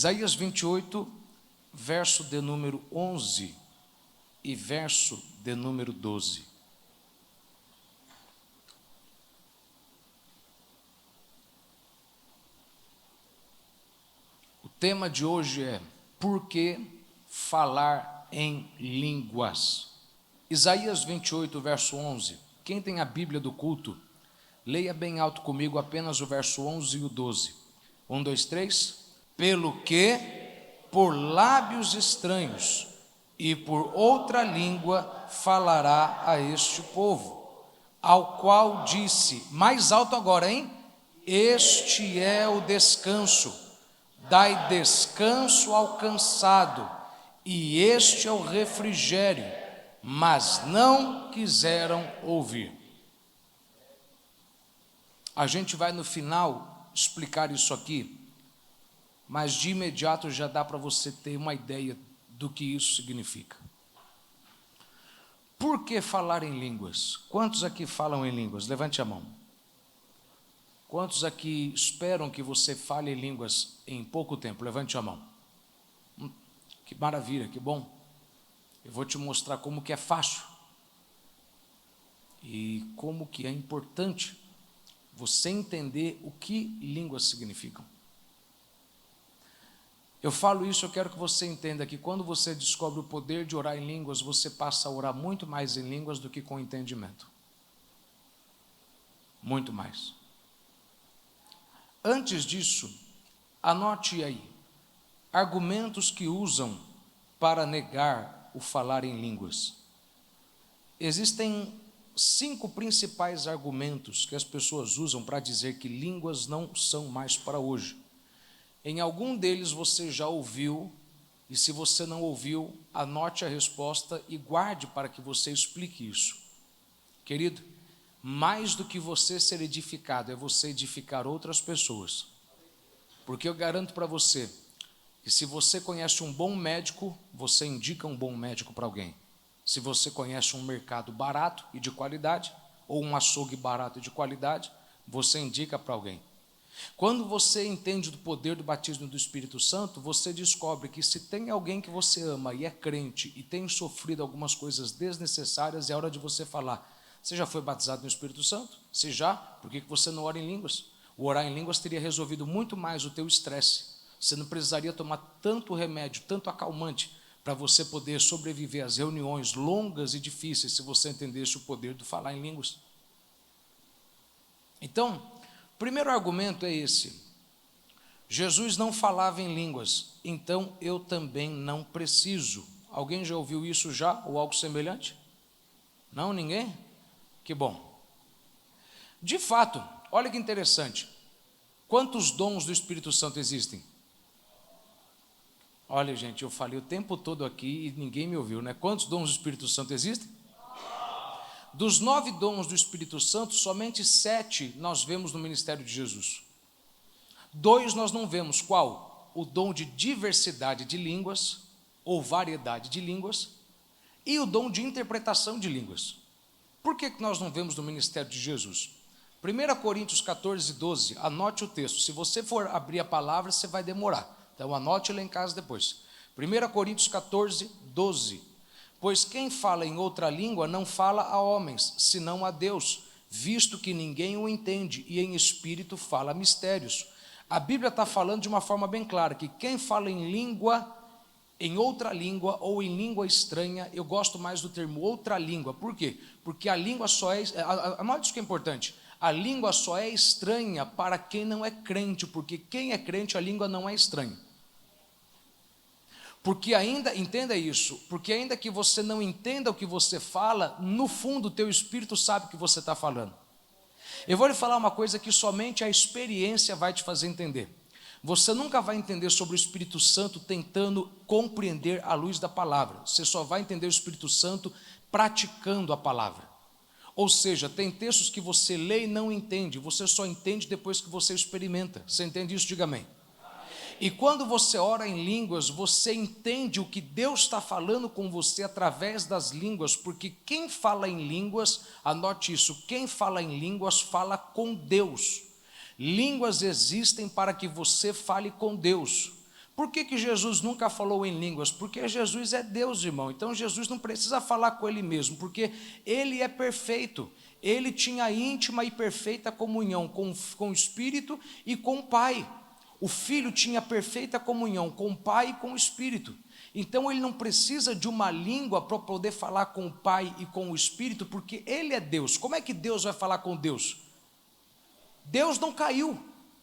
Isaías 28, verso de número 11 e verso de número 12. O tema de hoje é: por que falar em línguas? Isaías 28, verso 11. Quem tem a Bíblia do culto, leia bem alto comigo apenas o verso 11 e o 12. 1, 2, 3. Pelo que, por lábios estranhos e por outra língua falará a este povo, ao qual disse, mais alto agora, hein? Este é o descanso, dai descanso ao cansado, e este é o refrigério, mas não quiseram ouvir. A gente vai no final explicar isso aqui, mas de imediato já dá para você ter uma ideia do que isso significa. Por que falar em línguas? Quantos aqui falam em línguas? Levante a mão. Quantos aqui esperam que você fale em línguas em pouco tempo? Levante a mão. Que maravilha, que bom. Eu vou te mostrar como que é fácil e como que é importante você entender o que línguas significam. Eu falo isso, eu quero que você entenda que quando você descobre o poder de orar em línguas, você passa a orar muito mais em línguas do que com entendimento. Muito mais. Antes disso, anote aí, argumentos que usam para negar o falar em línguas. Existem 5 principais argumentos que as pessoas usam para dizer que línguas não são mais para hoje. Em algum deles você já ouviu, e se você não ouviu, anote a resposta e guarde para que você explique isso. Querido, mais do que você ser edificado, é você edificar outras pessoas. Porque eu garanto para você, que se você conhece um bom médico, você indica um bom médico para alguém. Se você conhece um mercado barato e de qualidade, ou um açougue barato e de qualidade, você indica para alguém. Quando você entende do poder do batismo do Espírito Santo, você descobre que se tem alguém que você ama e é crente e tem sofrido algumas coisas desnecessárias, é hora de você falar: você já foi batizado no Espírito Santo? Se já, por que você não ora em línguas? O orar em línguas teria resolvido muito mais o teu estresse. Você não precisaria tomar tanto remédio, tanto acalmante, para você poder sobreviver às reuniões longas e difíceis, se você entendesse o poder do falar em línguas. Então, o primeiro argumento é esse: Jesus não falava em línguas, então eu também não preciso. Alguém já ouviu isso já, ou algo semelhante? Não, ninguém? Que bom. De fato, olha que interessante, quantos dons do Espírito Santo existem? Olha, gente, eu falei o tempo todo aqui e ninguém me ouviu, né? Quantos dons do Espírito Santo existem? Dos 9 dons do Espírito Santo, somente 7 nós vemos no ministério de Jesus. 2 nós não vemos. Qual? O dom de diversidade de línguas, ou variedade de línguas, e o dom de interpretação de línguas. Por que nós não vemos no ministério de Jesus? 1 Coríntios 14, 12, anote o texto. Se você for abrir a palavra, você vai demorar. Então anote lá em casa depois. 1 Coríntios 14, 12. Pois quem fala em outra língua não fala a homens, senão a Deus, visto que ninguém o entende, e em espírito fala mistérios. A Bíblia está falando de uma forma bem clara, que quem fala em língua, em outra língua, ou em língua estranha, eu gosto mais do termo outra língua. Por quê? Porque a língua só é, anote isso que é importante, a língua só é estranha para quem não é crente, porque quem é crente, a língua não é estranha. Porque ainda, entenda isso, porque ainda que você não entenda o que você fala, no fundo o teu espírito sabe o que você está falando. Eu vou lhe falar uma coisa que somente a experiência vai te fazer entender. Você nunca vai entender sobre o Espírito Santo tentando compreender à luz da palavra. Você só vai entender o Espírito Santo praticando a palavra. Ou seja, tem textos que você lê e não entende, você só entende depois que você experimenta. Você entende isso? Diga amém. E quando você ora em línguas, você entende o que Deus está falando com você através das línguas, porque quem fala em línguas, anote isso, quem fala em línguas fala com Deus. Línguas existem para que você fale com Deus. Por que Jesus nunca falou em línguas? Porque Jesus é Deus, irmão. Então Jesus não precisa falar com ele mesmo, porque ele é perfeito. Ele tinha íntima e perfeita comunhão com o Espírito e com o Pai. O Filho tinha perfeita comunhão com o Pai e com o Espírito. Então ele não precisa de uma língua para poder falar com o Pai e com o Espírito, porque ele é Deus. Como é que Deus vai falar com Deus? Deus não caiu,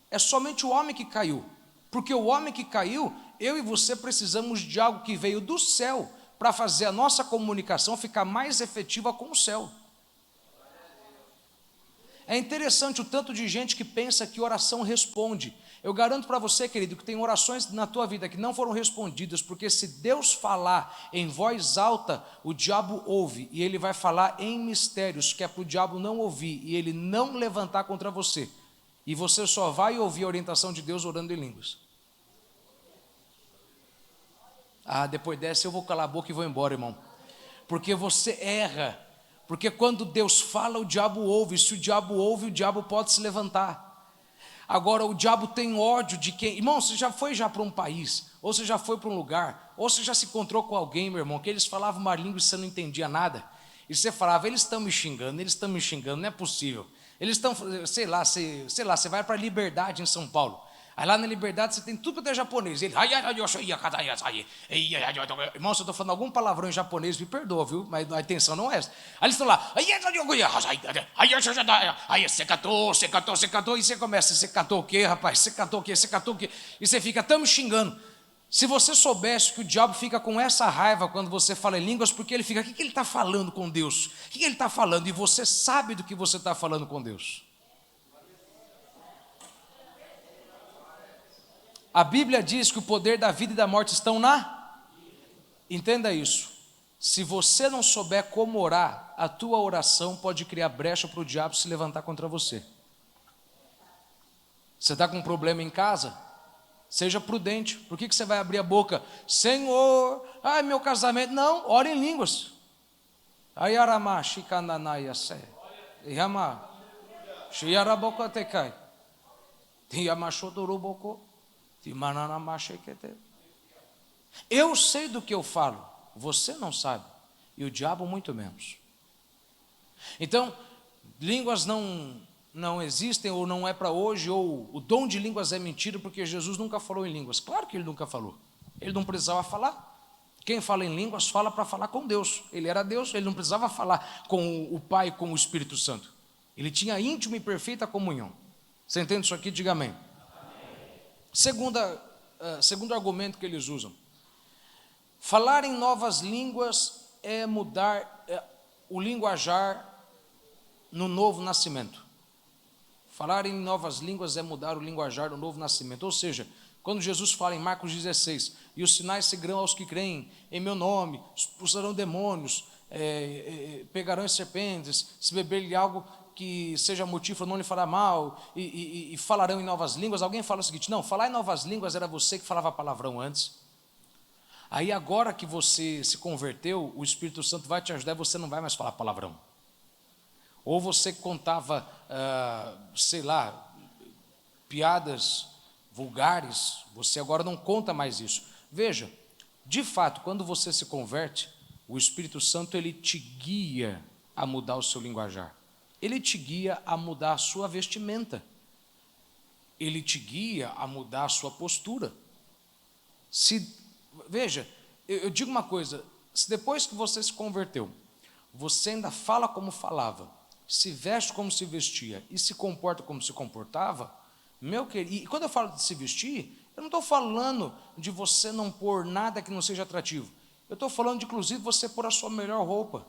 é somente o homem que caiu. Porque o homem que caiu, eu e você precisamos de algo que veio do céu para fazer a nossa comunicação ficar mais efetiva com o céu. É interessante o tanto de gente que pensa que oração responde. Eu garanto para você, querido, que tem orações na tua vida que não foram respondidas, porque se Deus falar em voz alta, o diabo ouve, e ele vai falar em mistérios, que é para o diabo não ouvir, e ele não levantar contra você. E você só vai ouvir a orientação de Deus orando em línguas. Depois dessa eu vou calar a boca e vou embora, irmão. Porque você erra. Porque quando Deus fala, o diabo ouve. Se o diabo ouve, o diabo pode se levantar. Agora, o diabo tem ódio de quem... Irmão, você já foi para um país, ou você já foi para um lugar, ou você já se encontrou com alguém, meu irmão, que eles falavam uma língua e você não entendia nada. E você falava, eles estão me xingando, não é possível. Eles estão, sei lá, você vai para a Liberdade em São Paulo. Aí lá na Liberdade você tem tudo que é japonês. Ele, irmão, se eu estou falando algum palavrão em japonês, me perdoa, viu? Mas a intenção não é essa. Aí eles estão lá, você cantou, e você começa, você cantou o quê, rapaz? Você cantou o quê? E você fica, estamos xingando. Se você soubesse que o diabo fica com essa raiva quando você fala em línguas, porque ele fica, o que ele está falando com Deus? O que ele está falando? E você sabe do que você está falando com Deus. A Bíblia diz que o poder da vida e da morte estão na... Entenda isso. Se você não souber como orar, a tua oração pode criar brecha para o diabo se levantar contra você. Você está com um problema em casa? Seja prudente. Por que você vai abrir a boca? Senhor, meu casamento. Não, ore em línguas. Ayarama, shikananaya se. Yama, shiyaraboko tekai. Tiyamashodoroboko. Eu sei do que eu falo, você não sabe, e o diabo muito menos. Então, línguas não existem, ou não é para hoje, ou o dom de línguas é mentira, porque Jesus nunca falou em línguas. Claro que ele nunca falou, ele não precisava falar. Quem fala em línguas fala para falar com Deus. Ele era Deus, ele não precisava falar com o Pai e com o Espírito Santo. Ele tinha íntima e perfeita comunhão. Você entende isso aqui? Diga amém. Segundo argumento que eles usam, falar em novas línguas é mudar o linguajar no novo nascimento. Falar em novas línguas é mudar o linguajar no novo nascimento. Ou seja, quando Jesus fala em Marcos 16, e os sinais seguirão aos que creem em meu nome, expulsarão demônios, pegarão as serpentes, se beberem algo que seja mortífero não lhe fará mal, e falarão em novas línguas. Alguém fala o seguinte, não, falar em novas línguas era você que falava palavrão antes. Aí agora que você se converteu, o Espírito Santo vai te ajudar e você não vai mais falar palavrão. Ou você contava, piadas vulgares, você agora não conta mais isso. Veja, de fato, quando você se converte, o Espírito Santo ele te guia a mudar o seu linguajar. Ele te guia a mudar a sua vestimenta. Ele te guia a mudar a sua postura. Veja, eu digo uma coisa, se depois que você se converteu, você ainda fala como falava, se veste como se vestia e se comporta como se comportava, meu querido, e quando eu falo de se vestir, eu não estou falando de você não pôr nada que não seja atrativo. Eu estou falando de, inclusive, você pôr a sua melhor roupa.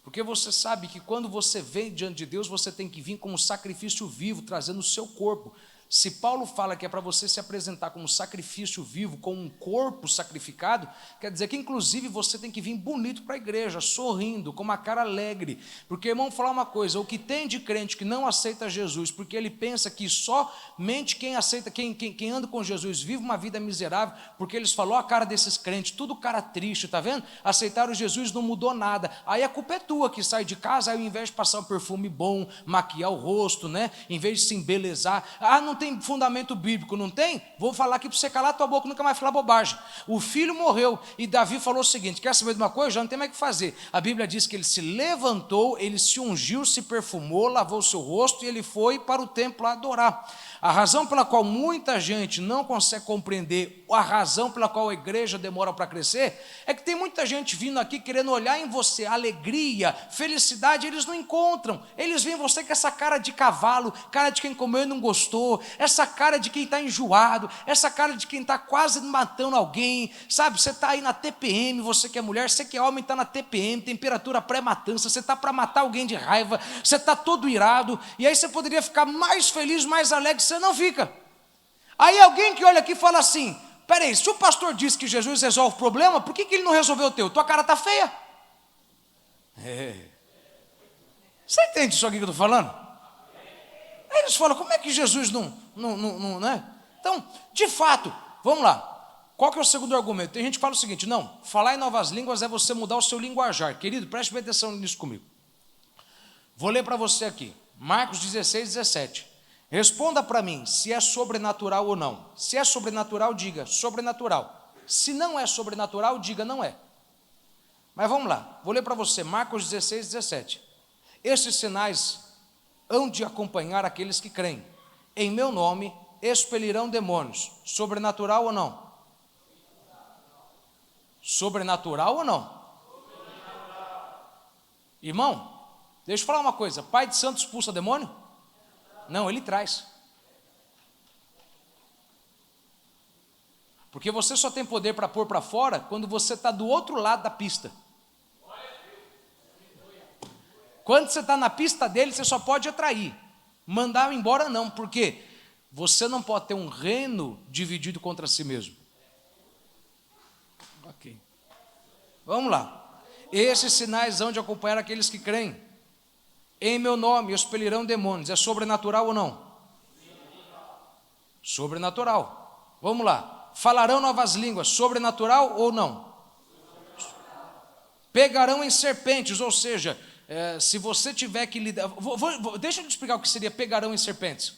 Porque você sabe que quando você vem diante de Deus, você tem que vir como sacrifício vivo, trazendo o seu corpo. Se Paulo fala que é para você se apresentar como sacrifício vivo, como um corpo sacrificado, quer dizer que inclusive você tem que vir bonito para a igreja, sorrindo, com uma cara alegre. Porque, irmão, vou falar uma coisa, o que tem de crente que não aceita Jesus, porque ele pensa que somente quem aceita, quem anda com Jesus vive uma vida miserável, porque eles falam, a cara desses crentes, tudo cara triste, tá vendo? Aceitaram Jesus, não mudou nada. Aí a culpa é tua que sai de casa, aí ao invés de passar um perfume bom, maquiar o rosto, né? Em vez de se embelezar, não tem fundamento bíblico, não tem? Vou falar aqui para você calar tua boca, nunca mais falar bobagem. O filho morreu e Davi falou o seguinte: quer saber de uma coisa? Já não tem mais o que fazer. A Bíblia diz que ele se levantou, ele se ungiu, se perfumou, lavou o seu rosto e ele foi para o templo adorar. A razão pela qual muita gente não consegue compreender, a razão pela qual a igreja demora para crescer, é que tem muita gente vindo aqui querendo olhar em você alegria, felicidade, eles não encontram. Eles veem você com essa cara de cavalo, cara de quem comeu e não gostou, essa cara de quem está enjoado, essa cara de quem está quase matando alguém, sabe? Você está aí na TPM, você que é mulher, você que é homem está na TPM, temperatura pré-matança, você está para matar alguém de raiva, você está todo irado, e aí você poderia ficar mais feliz, mais alegre, você não fica. Aí alguém que olha aqui fala assim: peraí, se o pastor disse que Jesus resolve o problema, por que ele não resolveu o teu? Tua cara está feia. Você entende isso aqui que eu estou falando? Aí eles falam: como é que Jesus não, né? Então, de fato, vamos lá. Qual que é o segundo argumento? Tem gente que fala o seguinte: não, falar em novas línguas é você mudar o seu linguajar. Querido, preste bem atenção nisso comigo. Vou ler para você aqui, Marcos 16, 17. Responda para mim se é sobrenatural ou não. Se é sobrenatural, diga sobrenatural. Se não é sobrenatural, diga não é. Mas vamos lá, vou ler para você, Marcos 16, 17. Estes sinais hão de acompanhar aqueles que creem. Em meu nome expelirão demônios. Sobrenatural ou não? Sobrenatural ou não? Irmão, deixa eu falar uma coisa. Pai de santo expulsa demônio? Não, ele traz. Porque você só tem poder para pôr para fora quando você está do outro lado da pista. Quando você está na pista dele, você só pode atrair. Mandar embora não, porque você não pode ter um reino dividido contra si mesmo. Ok. Vamos lá. Esses sinais hão de acompanhar aqueles que creem. Em meu nome expelirão demônios. É sobrenatural ou não? Sobrenatural. Vamos lá. Falarão novas línguas. Sobrenatural ou não? Pegarão em serpentes, ou seja, se você tiver que lidar... deixa eu te explicar o que seria pegarão em serpentes.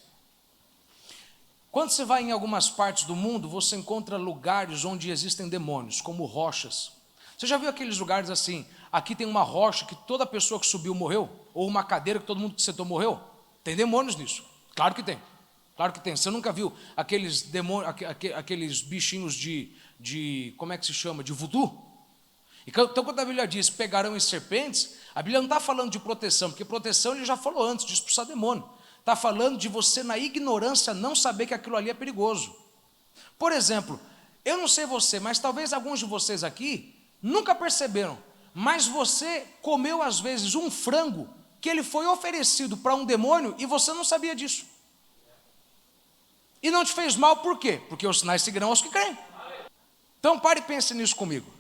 Quando você vai em algumas partes do mundo, você encontra lugares onde existem demônios, como rochas. Você já viu aqueles lugares assim, aqui tem uma rocha que toda pessoa que subiu morreu? Ou uma cadeira que todo mundo que sentou morreu? Tem demônios nisso, claro que tem. Claro que tem, você nunca viu aqueles demônios, aqueles bichinhos de como é que se chama? De voodoo? Então quando a Bíblia diz pegarão em serpentes, a Bíblia não está falando de proteção, porque proteção ele já falou antes, de expulsar demônio. Está falando de você na ignorância não saber que aquilo ali é perigoso. Por exemplo, eu não sei você, mas talvez alguns de vocês aqui nunca perceberam, mas você comeu às vezes um frango que ele foi oferecido para um demônio e você não sabia disso. E não te fez mal, por quê? Porque os sinais seguirão aos que creem. Então pare e pense nisso comigo.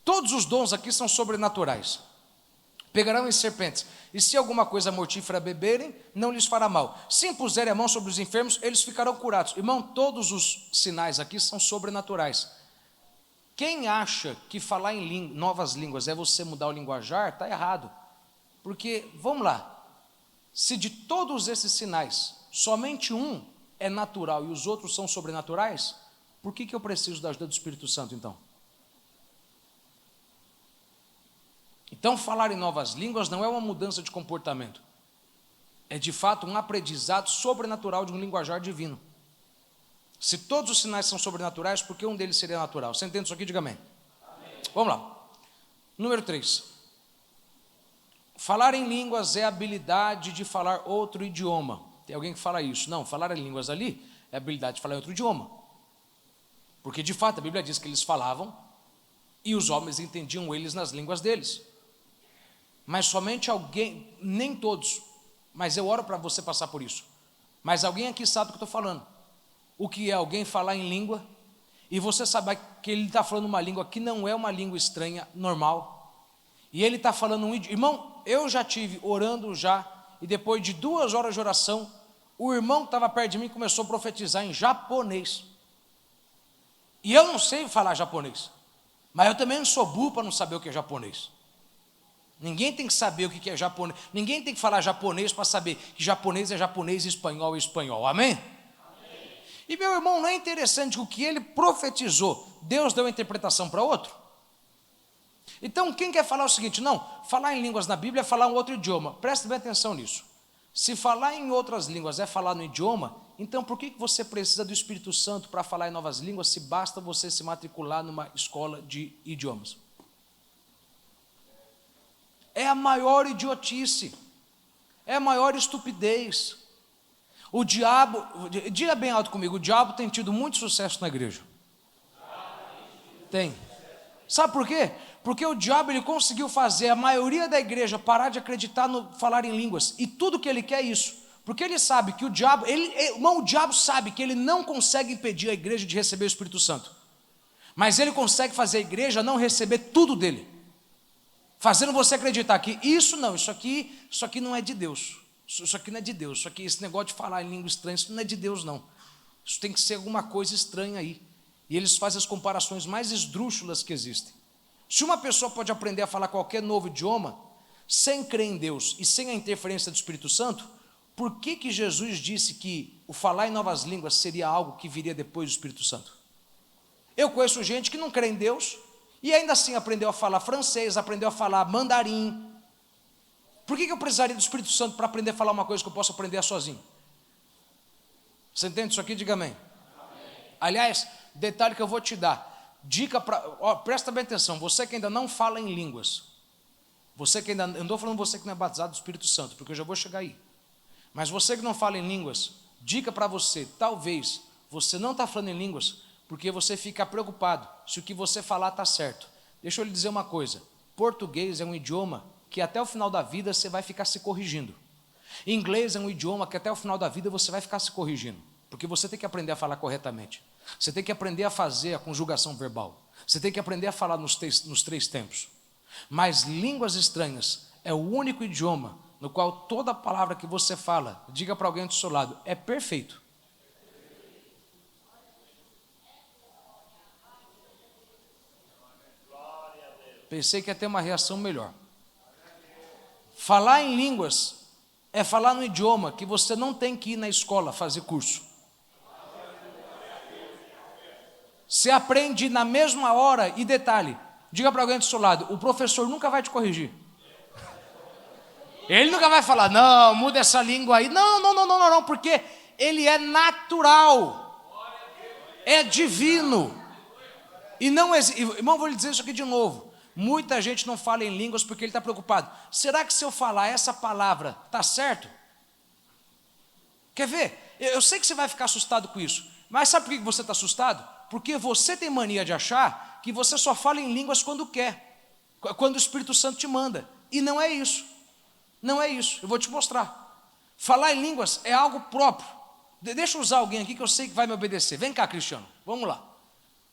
Todos os dons aqui são sobrenaturais. Pegarão em serpentes, e se alguma coisa mortífera beberem, não lhes fará mal. Se impuserem a mão sobre os enfermos, eles ficarão curados. Irmão, todos os sinais aqui são sobrenaturais. Quem acha que falar em novas línguas é você mudar o linguajar, está errado. Porque, vamos lá, se de todos esses sinais, somente um é natural e os outros são sobrenaturais, por que eu preciso da ajuda do Espírito Santo, então? Então, falar em novas línguas não é uma mudança de comportamento. É, de fato, um aprendizado sobrenatural de um linguajar divino. Se todos os sinais são sobrenaturais, por que um deles seria natural? Você entende isso aqui? Diga amém. Amém. Vamos lá. Número 3. Falar em línguas é a habilidade de falar outro idioma. Tem alguém que fala isso? Não, falar em línguas ali é a habilidade de falar outro idioma. Porque, de fato, a Bíblia diz que eles falavam e os homens entendiam eles nas línguas deles. Mas somente alguém, nem todos, mas eu oro para você passar por isso. Mas alguém aqui sabe o que eu estou falando. O que é alguém falar em língua e você sabe que ele está falando uma língua que não é uma língua estranha, normal. E ele está falando um idioma. Irmão, eu já tive orando já, e depois de 2 horas de oração, o irmão que estava perto de mim começou a profetizar em japonês. E eu não sei falar japonês, mas eu também não sou burro para não saber o que é japonês. Ninguém tem que saber o que é japonês. Ninguém tem que falar japonês para saber que japonês é japonês e espanhol é espanhol. Amém? E meu irmão, não é interessante que o que ele profetizou, Deus deu a interpretação para outro? Então, quem quer falar o seguinte, não, falar em línguas na Bíblia é falar um outro idioma. Preste bem atenção nisso. Se falar em outras línguas é falar no idioma, então por que você precisa do Espírito Santo para falar em novas línguas se basta você se matricular numa escola de idiomas? É a maior idiotice, é a maior estupidez. O diabo, diga bem alto comigo, o diabo tem tido muito sucesso na igreja. Tem. Sabe por quê? Porque o diabo ele conseguiu fazer a maioria da igreja parar de acreditar no falar em línguas. E tudo que ele quer é isso. Porque ele sabe que o diabo, o diabo sabe que ele não consegue impedir a igreja de receber o Espírito Santo. Mas ele consegue fazer a igreja não receber tudo dele. Fazendo você acreditar que isso aqui não é de Deus. Isso aqui não é de Deus. Isso aqui, esse negócio de falar em língua estranha, isso não é de Deus, não. Isso tem que ser alguma coisa estranha aí. E eles fazem as comparações mais esdrúxulas que existem. Se uma pessoa pode aprender a falar qualquer novo idioma, sem crer em Deus e sem a interferência do Espírito Santo, por que Jesus disse que o falar em novas línguas seria algo que viria depois do Espírito Santo? Eu conheço gente que não crê em Deus e ainda assim aprendeu a falar francês, aprendeu a falar mandarim. Por que eu precisaria do Espírito Santo para aprender a falar uma coisa que eu posso aprender sozinho? Você entende isso aqui? Diga amém. Aliás, detalhe que eu vou te dar. Dica para... presta bem atenção. Você que ainda não fala em línguas. Você que ainda... eu não estou falando você que não é batizado do Espírito Santo, porque eu já vou chegar aí. Mas você que não fala em línguas, dica para você. Talvez você não está falando em línguas porque você fica preocupado se o que você falar está certo. Deixa eu lhe dizer uma coisa. Português é um idioma que até o final da vida você vai ficar se corrigindo. Inglês é um idioma que até o final da vida você vai ficar se corrigindo. Porque você tem que aprender a falar corretamente. Você tem que aprender a fazer a conjugação verbal. Você tem que aprender a falar nos três tempos. Mas línguas estranhas é o único idioma no qual toda palavra que você fala, diga para alguém do seu lado, é perfeito. Pensei que ia ter uma reação melhor. Falar em línguas é falar no idioma que você não tem que ir na escola fazer curso. Você aprende na mesma hora e detalhe, diga para alguém do seu lado, o professor nunca vai te corrigir. Ele nunca vai falar, não, muda essa língua aí. Não, porque ele é natural. É divino. E não existe, irmão, vou lhe dizer isso aqui de novo. Muita gente não fala em línguas porque ele está preocupado. Será que se eu falar essa palavra, está certo? Quer ver? Eu sei que você vai ficar assustado com isso. Mas sabe por que você está assustado? Porque você tem mania de achar que você só fala em línguas quando quer. Quando o Espírito Santo te manda. E não é isso. Não é isso. Eu vou te mostrar. Falar em línguas é algo próprio. Deixa eu usar alguém aqui que eu sei que vai me obedecer. Vem cá, Cristiano. Vamos lá.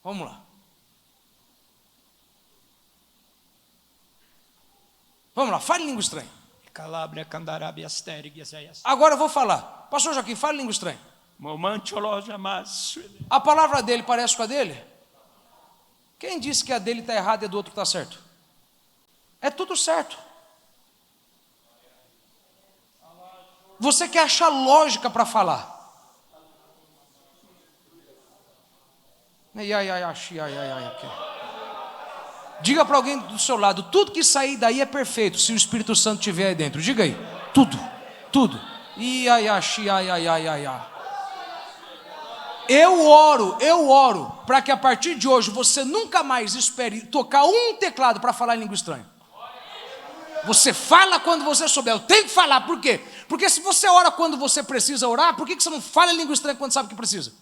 Vamos lá. Vamos lá, fale língua estranha. Agora eu vou falar. Pastor Joaquim, fale língua estranha. A palavra dele parece com a dele? Quem disse que a dele está errada e a do outro está certo? É tudo certo. Você quer achar lógica para falar. Diga para alguém do seu lado, tudo que sair daí é perfeito, se o Espírito Santo estiver aí dentro. Diga aí, tudo. Eu oro para que a partir de hoje você nunca mais espere tocar um teclado para falar em língua estranha. Você fala quando você souber. Eu tenho que falar, por quê? Porque se você ora quando você precisa orar, por que você não fala em língua estranha quando sabe que precisa?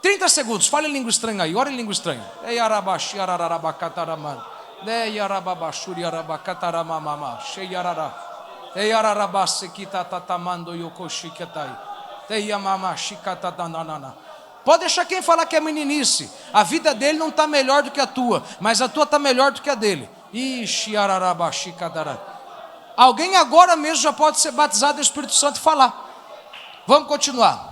30 segundos, fala em língua estranha aí, ora em língua estranha. Pode deixar quem falar que é meninice. A vida dele não está melhor do que a tua, mas a tua está melhor do que a dele. Alguém agora mesmo já pode ser batizado no Espírito Santo e falar. Vamos continuar.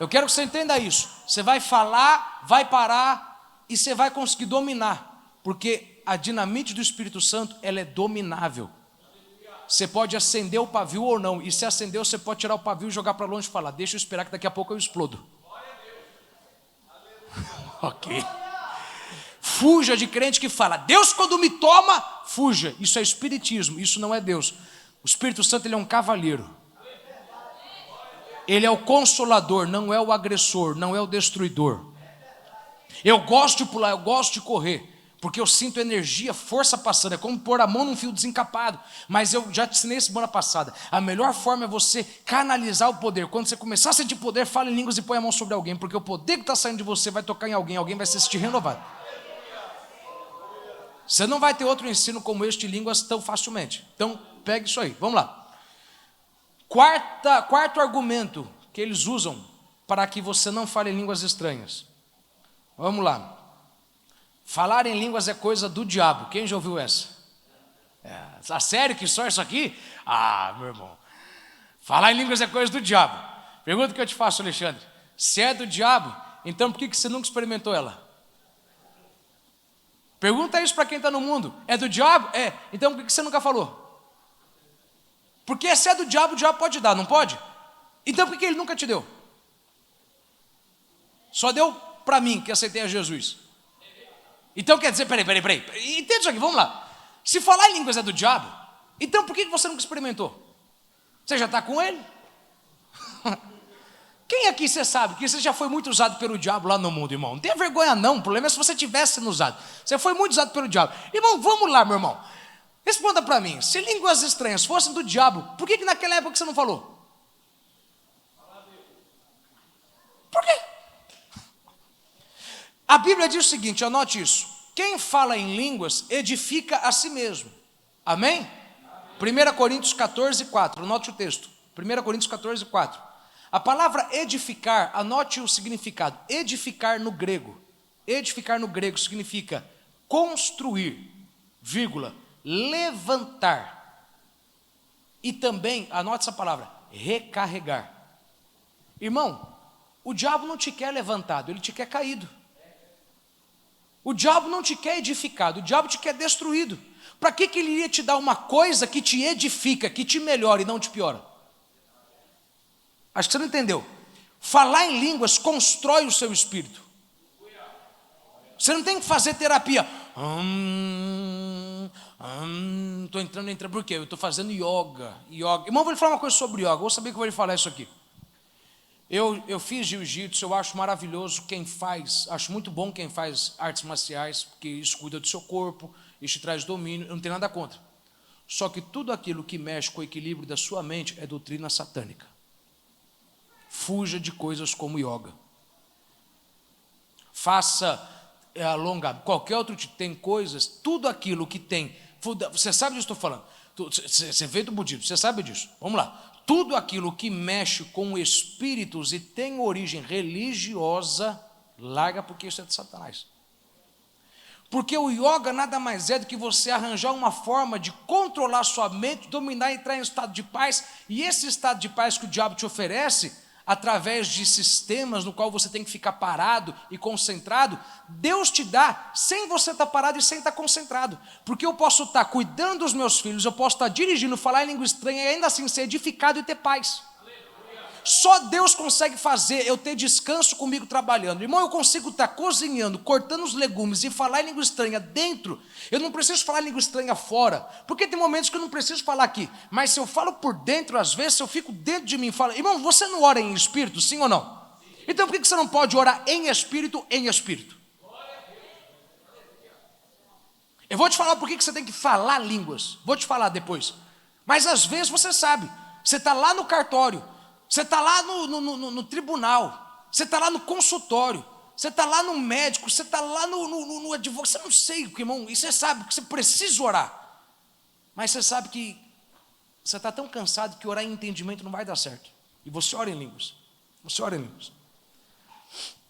Eu quero que você entenda isso. Você vai falar, vai parar e você vai conseguir dominar, porque a dinamite do Espírito Santo, ela é dominável. Você pode acender o pavio ou não, e se acendeu, você pode tirar o pavio e jogar para longe e falar: deixa eu esperar que daqui a pouco eu explodo. Ok. Fuja de crente que fala: Deus quando me toma, fuja. Isso é espiritismo, isso não é Deus. O Espírito Santo, ele é um cavalheiro. Ele é o consolador, não é o agressor, não é o destruidor. Eu gosto de pular, eu gosto de correr, porque eu sinto energia, força passando. É como pôr a mão num fio desencapado. Mas eu já te ensinei semana passada, a melhor forma é você canalizar o poder. Quando você começar a sentir poder, fale em línguas e põe a mão sobre alguém, porque o poder que está saindo de você vai tocar em alguém, alguém vai se sentir renovado. Você não vai ter outro ensino como este de línguas tão facilmente. Então, pegue isso aí, vamos lá. Quarto argumento que eles usam para que você não fale em línguas estranhas. Vamos lá. Falar em línguas é coisa do diabo. Quem já ouviu essa? A sério que só isso aqui? Ah, meu irmão. Falar em línguas é coisa do diabo. Pergunta que eu te faço, Alexandre. Se é do diabo, então por que você nunca experimentou ela? Pergunta isso para quem está no mundo. É do diabo? É. Então por que você nunca falou? Porque se é do diabo, o diabo pode dar, não pode? Então por que ele nunca te deu? Só deu para mim, que aceitei a Jesus. Então quer dizer, peraí. Entende isso aqui, vamos lá. Se falar em línguas é do diabo, então por que você nunca experimentou? Você já está com ele? Quem aqui você sabe que você já foi muito usado pelo diabo lá no mundo, irmão? Não tenha vergonha não, o problema é se você tivesse sendo usado. Você foi muito usado pelo diabo. Irmão, vamos lá, meu irmão. Responda para mim, se línguas estranhas fossem do diabo, por que naquela época você não falou? Por quê? A Bíblia diz o seguinte, anote isso: quem fala em línguas edifica a si mesmo. Amém? 1 Coríntios 14, 4, anote o texto. 1 Coríntios 14, 4. A palavra edificar, anote o significado. Edificar no grego significa construir, vírgula, levantar. E também, anote essa palavra, recarregar. Irmão, o diabo não te quer levantado, ele te quer caído. O diabo não te quer edificado, o diabo te quer destruído. Para que ele iria te dar uma coisa que te edifica, que te melhora e não te piora? Acho que você não entendeu. Falar em línguas constrói o seu espírito. Você não tem que fazer terapia. Estou entrando, por quê? Eu estou fazendo yoga. Irmão, vou lhe falar uma coisa sobre yoga. Eu vou saber que eu vou lhe falar isso aqui. Eu fiz jiu-jitsu, eu acho maravilhoso quem faz, acho muito bom quem faz artes marciais, porque isso cuida do seu corpo, isso te traz domínio, eu não tenho nada contra. Só que tudo aquilo que mexe com o equilíbrio da sua mente é doutrina satânica. Fuja de coisas como yoga. Faça alongamento, qualquer outro tipo, tem coisas, tudo aquilo que tem, você sabe disso que eu estou falando, você veio do budismo, você sabe disso, vamos lá. Tudo aquilo que mexe com espíritos e tem origem religiosa, larga, porque isso é de Satanás. Porque o yoga nada mais é do que você arranjar uma forma de controlar sua mente, dominar e entrar em estado de paz, e esse estado de paz que o diabo te oferece, através de sistemas no qual você tem que ficar parado e concentrado, Deus te dá sem você estar parado e sem estar concentrado, porque eu posso estar cuidando dos meus filhos, eu posso estar dirigindo, falar em língua estranha e ainda assim ser edificado e ter paz. Só Deus consegue fazer eu ter descanso comigo trabalhando. Irmão, eu consigo estar cozinhando, cortando os legumes e falar em língua estranha dentro. Eu não preciso falar em língua estranha fora, porque tem momentos que eu não preciso falar aqui. Mas se eu falo por dentro, às vezes, se eu fico dentro de mim e falo, irmão, você não ora em espírito, sim ou não? Então por que você não pode orar em espírito, em espírito? Eu vou te falar por que você tem que falar línguas. Vou te falar depois. Mas às vezes você sabe, você está lá no cartório, você está lá no tribunal, você está lá no consultório, você está lá no médico, você está lá no advogado, você não sei, irmão, e você sabe que você precisa orar, mas você sabe que você está tão cansado que orar em entendimento não vai dar certo, e você ora em línguas,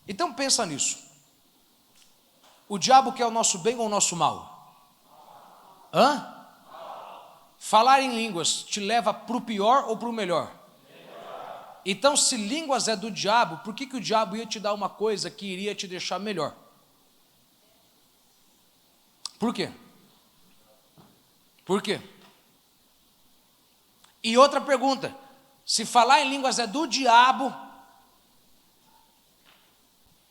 Então pensa nisso, o diabo quer o nosso bem ou o nosso mal? Falar em línguas te leva para o pior ou para o melhor? Então, se línguas é do diabo, por que o diabo ia te dar uma coisa que iria te deixar melhor? Por quê? Por quê? E outra pergunta, se falar em línguas é do diabo,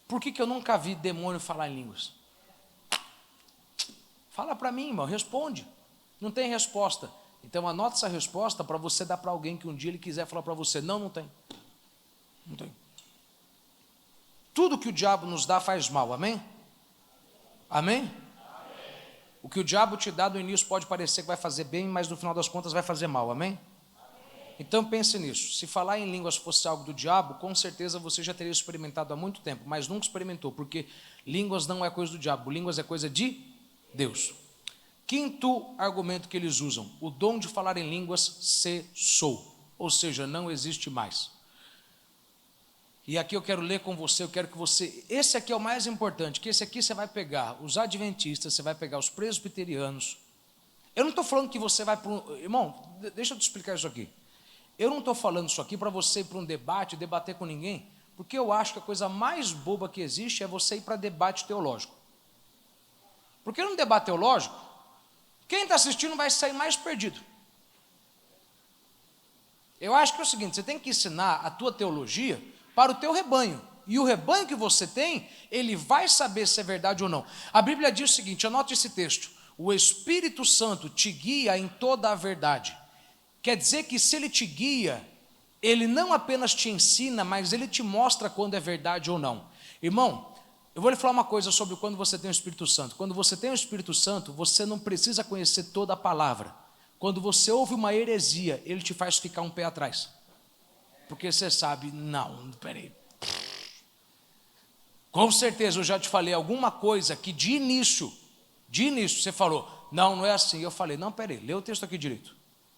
por que eu nunca vi demônio falar em línguas? Fala para mim, irmão, responde. Não tem resposta. Então anota essa resposta para você dar para alguém que um dia ele quiser falar para você. Não tem. Não tem. Tudo que o diabo nos dá faz mal, amém? Amém? O que o diabo te dá no início pode parecer que vai fazer bem, mas no final das contas vai fazer mal, amém? Então pense nisso, se falar em línguas fosse algo do diabo, com certeza você já teria experimentado há muito tempo, mas nunca experimentou, porque línguas não é coisa do diabo, línguas é coisa de Deus. Quinto argumento que eles usam, o dom de falar em línguas cessou, ou seja, não existe mais. E aqui eu quero ler com você, eu quero que você, esse aqui é o mais importante, que esse aqui você vai pegar os adventistas, você vai pegar os presbiterianos. Eu não estou falando que você vai para um... Irmão, deixa eu te explicar isso aqui. Eu não estou falando isso aqui para você ir para um debate, debater com ninguém, porque eu acho que a coisa mais boba que existe é você ir para debate teológico. Porque num debate teológico, quem está assistindo vai sair mais perdido. Eu acho que é o seguinte, você tem que ensinar a tua teologia para o teu rebanho. E o rebanho que você tem, ele vai saber se é verdade ou não. A Bíblia diz o seguinte, anote esse texto. O Espírito Santo te guia em toda a verdade. Quer dizer que se ele te guia, ele não apenas te ensina, mas ele te mostra quando é verdade ou não. Irmão, eu vou lhe falar uma coisa sobre quando você tem o Espírito Santo. Quando você tem o Espírito Santo, você não precisa conhecer toda a palavra. Quando você ouve uma heresia, ele te faz ficar um pé atrás. Porque você sabe, não, peraí. Com certeza eu já te falei alguma coisa que de início você falou, não é assim. Eu falei, não, peraí, lê o texto aqui direito.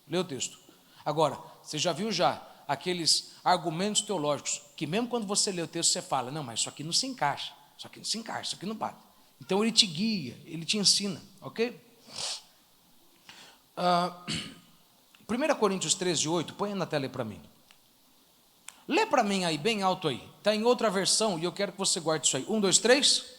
Lê o texto. Agora, você já viu aqueles argumentos teológicos, que mesmo quando você lê o texto, você fala, não, mas isso aqui não se encaixa, isso aqui não se encaixa, isso aqui não bate. Então ele te guia, ele te ensina, ok? 1 Coríntios 13:8, põe na tela aí para mim. Lê para mim aí, bem alto aí. Está em outra versão e eu quero que você guarde isso aí. 1, 2, 3.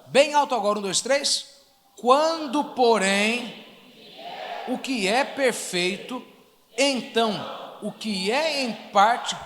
Bem alto agora, 1, 2, 3. Quando, porém, o que é perfeito, então o que é em parte...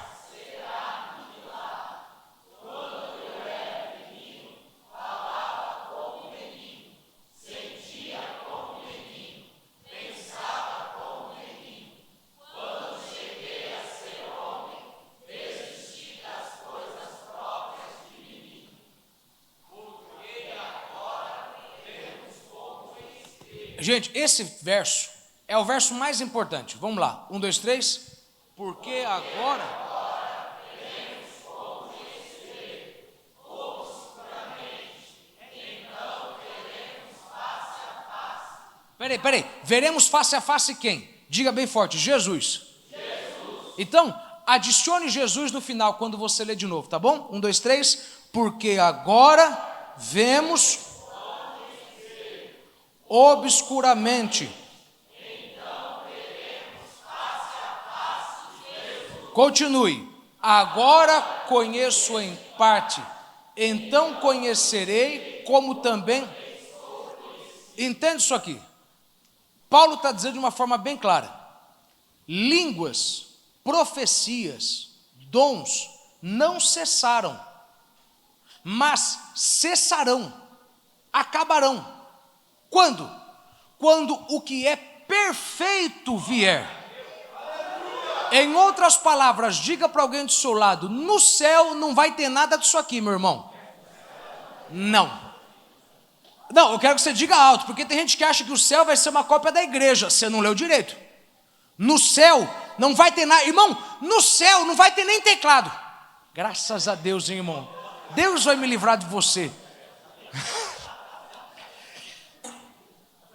Gente, esse verso é o verso mais importante. Vamos lá, 1, 2, 3. Porque agora veremos como receber obscuramente, então veremos face a face. Peraí, veremos face a face quem? Diga bem forte, Jesus. Então, adicione Jesus no final quando você lê de novo, tá bom? 1, 2, 3. Porque agora vemos obscuramente. Então veremos face a face Jesus. Continue. Agora conheço em parte, então conhecerei como também. Entende isso aqui? Paulo está dizendo de uma forma bem clara: línguas, profecias, dons não cessaram, mas cessarão, acabarão. Quando? Quando o que é perfeito vier. Em outras palavras, diga para alguém do seu lado, no céu não vai ter nada disso aqui, meu irmão. Não, eu quero que você diga alto, porque tem gente que acha que o céu vai ser uma cópia da igreja. Você não leu direito. No céu não vai ter nada, irmão, no céu não vai ter nem teclado. Graças a Deus, hein, irmão. Deus vai me livrar de você.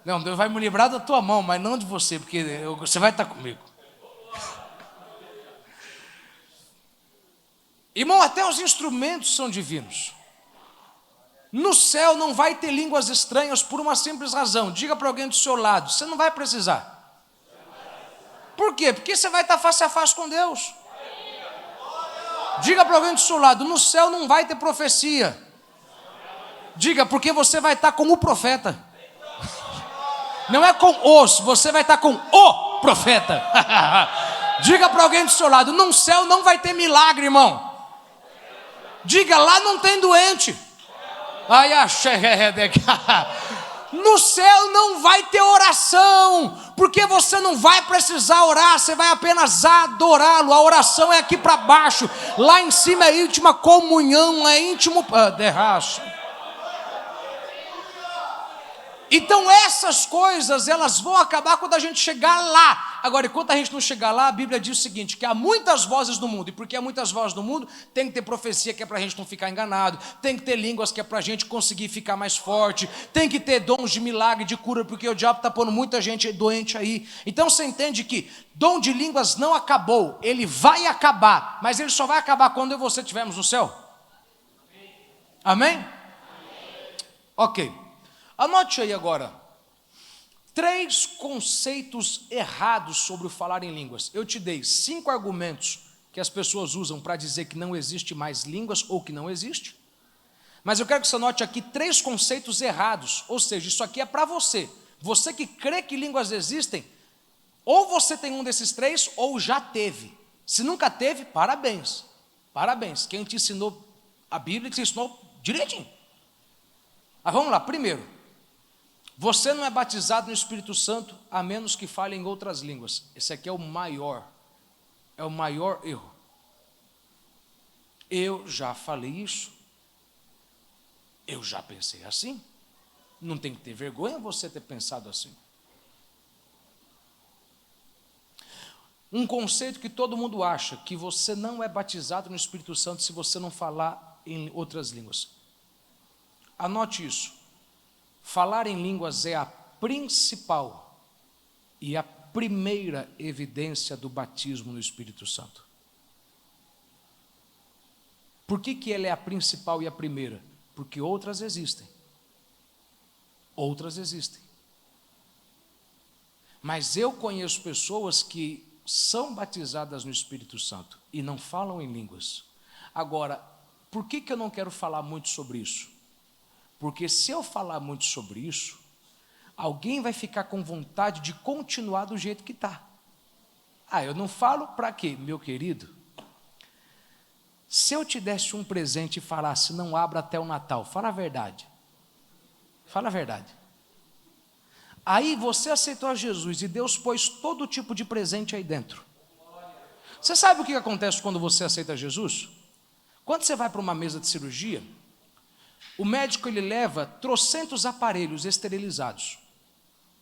Não, Deus vai me livrar da tua mão, mas não de você, porque você vai estar comigo. Irmão, até os instrumentos são divinos. No céu não vai ter línguas estranhas por uma simples razão. Diga para alguém do seu lado, você não vai precisar. Por quê? Porque você vai estar face a face com Deus. Diga para alguém do seu lado, no céu não vai ter profecia. Diga, porque você vai estar com o profeta. Não é com os, você vai estar com o profeta. Diga para alguém do seu lado, no céu não vai ter milagre, irmão. Diga, lá não tem doente. No céu não vai ter oração, porque você não vai precisar orar, você vai apenas adorá-lo. A oração é aqui para baixo, lá em cima é íntima comunhão, é íntimo derraço. Então essas coisas, elas vão acabar quando a gente chegar lá. Agora, enquanto a gente não chegar lá, a Bíblia diz o seguinte, que há muitas vozes no mundo, e porque há muitas vozes no mundo, tem que ter profecia que é para a gente não ficar enganado, tem que ter línguas que é para a gente conseguir ficar mais forte, tem que ter dons de milagre, de cura, porque o diabo está pondo muita gente doente aí. Então você entende que dom de línguas não acabou, ele vai acabar, mas ele só vai acabar quando eu e você estivermos no céu. Amém? Ok. Anote aí agora, 3 conceitos errados sobre o falar em línguas. Eu te dei 5 argumentos que as pessoas usam para dizer que não existe mais línguas ou que não existe. Mas eu quero que você anote aqui 3 conceitos errados, ou seja, isso aqui é para você. Você que crê que línguas existem, ou você tem um desses 3 ou já teve. Se nunca teve, parabéns. Parabéns, quem te ensinou a Bíblia te ensinou direitinho. Mas vamos lá, primeiro. Você não é batizado no Espírito Santo a menos que fale em outras línguas. Esse aqui é o maior erro. Eu já falei isso. Eu já pensei assim. Não tem que ter vergonha você ter pensado assim. Um conceito que todo mundo acha, que você não é batizado no Espírito Santo se você não falar em outras línguas. Anote isso. Falar em línguas é a principal e a primeira evidência do batismo no Espírito Santo. Por que ela é a principal e a primeira? Porque outras existem. Outras existem. Mas eu conheço pessoas que são batizadas no Espírito Santo e não falam em línguas. Agora, por que eu não quero falar muito sobre isso? Porque se eu falar muito sobre isso, alguém vai ficar com vontade de continuar do jeito que está. Eu não falo para quê, meu querido? Se eu te desse um presente e falasse, não abra até o Natal, fala a verdade. Fala a verdade. Aí você aceitou a Jesus e Deus pôs todo tipo de presente aí dentro. Você sabe o que acontece quando você aceita Jesus? Quando você vai para uma mesa de cirurgia, o médico ele leva trocentos aparelhos esterilizados.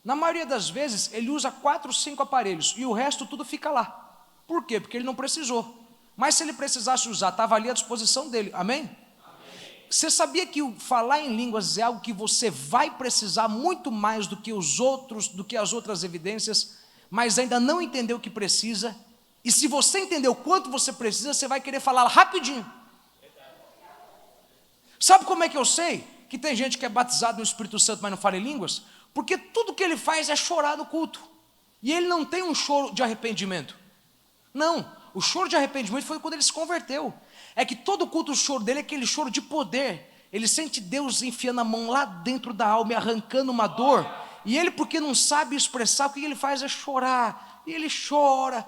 Na maioria das vezes, ele usa 4, 5 aparelhos e o resto tudo fica lá. Por quê? Porque ele não precisou. Mas se ele precisasse usar, estava ali à disposição dele. Amém? Amém? Você sabia que o falar em línguas é algo que você vai precisar muito mais do que as outras evidências, mas ainda não entendeu o que precisa? E se você entender o quanto você precisa, você vai querer falar rapidinho. Sabe como é que eu sei que tem gente que é batizado no Espírito Santo, mas não fala em línguas? Porque tudo que ele faz é chorar no culto. E ele não tem um choro de arrependimento. Não, o choro de arrependimento foi quando ele se converteu. É que todo culto, o choro dele é aquele choro de poder. Ele sente Deus enfiando a mão lá dentro da alma e arrancando uma dor. E ele, porque não sabe expressar, o que ele faz é chorar. E ele chora,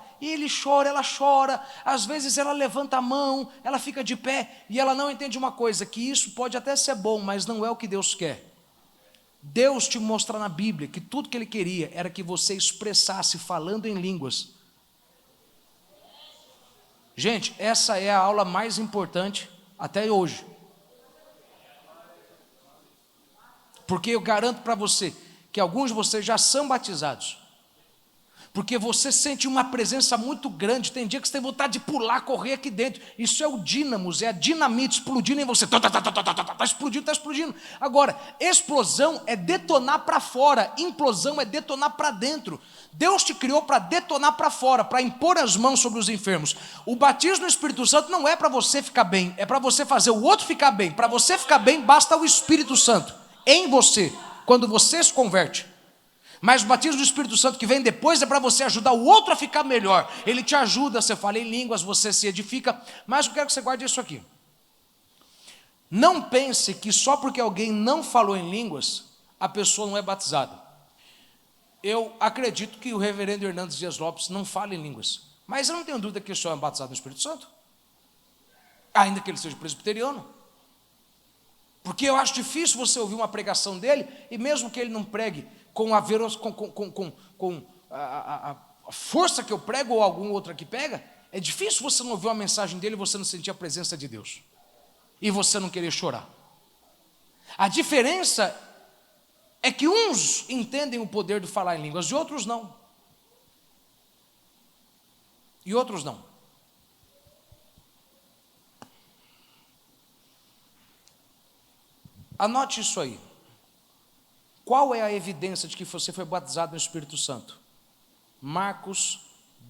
ela chora. Às vezes ela levanta a mão, ela fica de pé e ela não entende uma coisa, que isso pode até ser bom, mas não é o que Deus quer. Deus te mostra na Bíblia que tudo que Ele queria era que você expressasse falando em línguas. Gente, essa é a aula mais importante até hoje. Porque eu garanto para você que alguns de vocês já são batizados. porque você sente uma presença muito grande. Tem dia que você tem vontade de pular, correr aqui dentro. Isso é o dínamos, é a dinamite explodindo em você. Está explodindo, está explodindo. Agora, explosão é detonar para fora, implosão é detonar para dentro. Deus te criou para detonar para fora, para impor as mãos sobre os enfermos. O batismo no Espírito Santo não é para você ficar bem, é para você fazer o outro ficar bem. Para você ficar bem, basta o Espírito Santo em você, quando você se converte. Mas o batismo do Espírito Santo que vem depois é para você ajudar o outro a ficar melhor. Ele te ajuda, você fala em línguas, você se edifica. Mas eu quero que você guarde isso aqui. Não pense que só porque alguém não falou em línguas, a pessoa não é batizada. Eu acredito que o reverendo Hernandes Dias Lopes não fala em línguas. Mas eu não tenho dúvida que o senhor é batizado no Espírito Santo. Ainda que ele seja presbiteriano. Porque eu acho difícil você ouvir uma pregação dele, e mesmo que ele não pregue com a força que eu prego ou algum outro aqui pega, é difícil você não ouvir uma mensagem dele e você não sentir a presença de Deus. E você não querer chorar. A diferença é que uns entendem o poder de falar em línguas e outros não. E outros não. Anote isso aí. Qual é a evidência de que você foi batizado no Espírito Santo? Marcos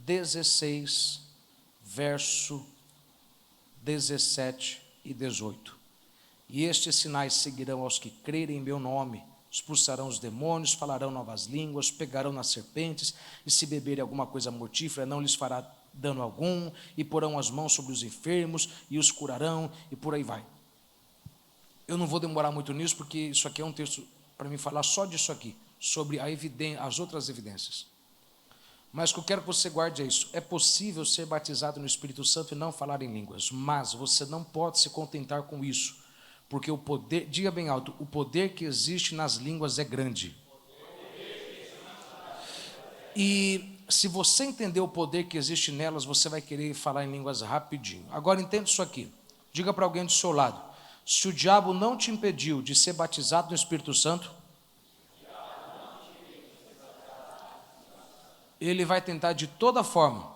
16, verso 17 e 18. E estes sinais seguirão aos que crerem em meu nome: expulsarão os demônios, falarão novas línguas, pegarão nas serpentes, e se beberem alguma coisa mortífera, não lhes fará dano algum, e porão as mãos sobre os enfermos, e os curarão, e por aí vai. Eu não vou demorar muito nisso, porque isso aqui é um texto para mim falar só disso aqui, sobre as outras evidências. Mas o que eu quero que você guarde é isso. É possível ser batizado no Espírito Santo e não falar em línguas, mas você não pode se contentar com isso, porque o poder, diga bem alto, o poder que existe nas línguas é grande. E se você entender o poder que existe nelas, você vai querer falar em línguas rapidinho. Agora entenda isso aqui. Diga para alguém do seu lado: se o diabo não te impediu de ser batizado no Espírito Santo, ele vai tentar de toda forma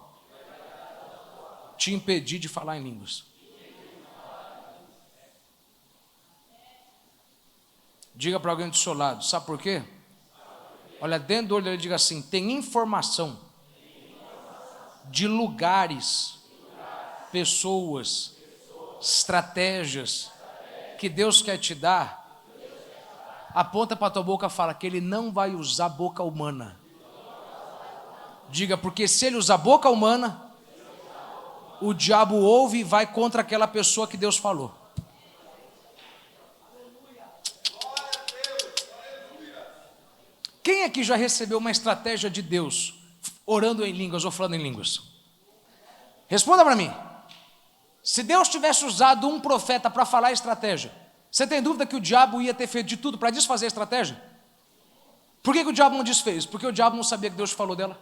te impedir de falar em línguas. Diga para alguém do seu lado, sabe por quê? Olha, dentro do olho dele, diga assim: tem informação de lugares, pessoas, estratégias que Deus quer te dar. Aponta para a tua boca e fala que Ele não vai usar a boca humana. Diga, porque se Ele usar a boca humana, o diabo ouve e vai contra aquela pessoa que Deus falou. Quem aqui já recebeu uma estratégia de Deus orando em línguas ou falando em línguas? Responda para mim. Se Deus tivesse usado um profeta para falar a estratégia, você tem dúvida que o diabo ia ter feito de tudo para desfazer a estratégia? Por que o diabo não desfez? Porque o diabo não sabia que Deus falou dela.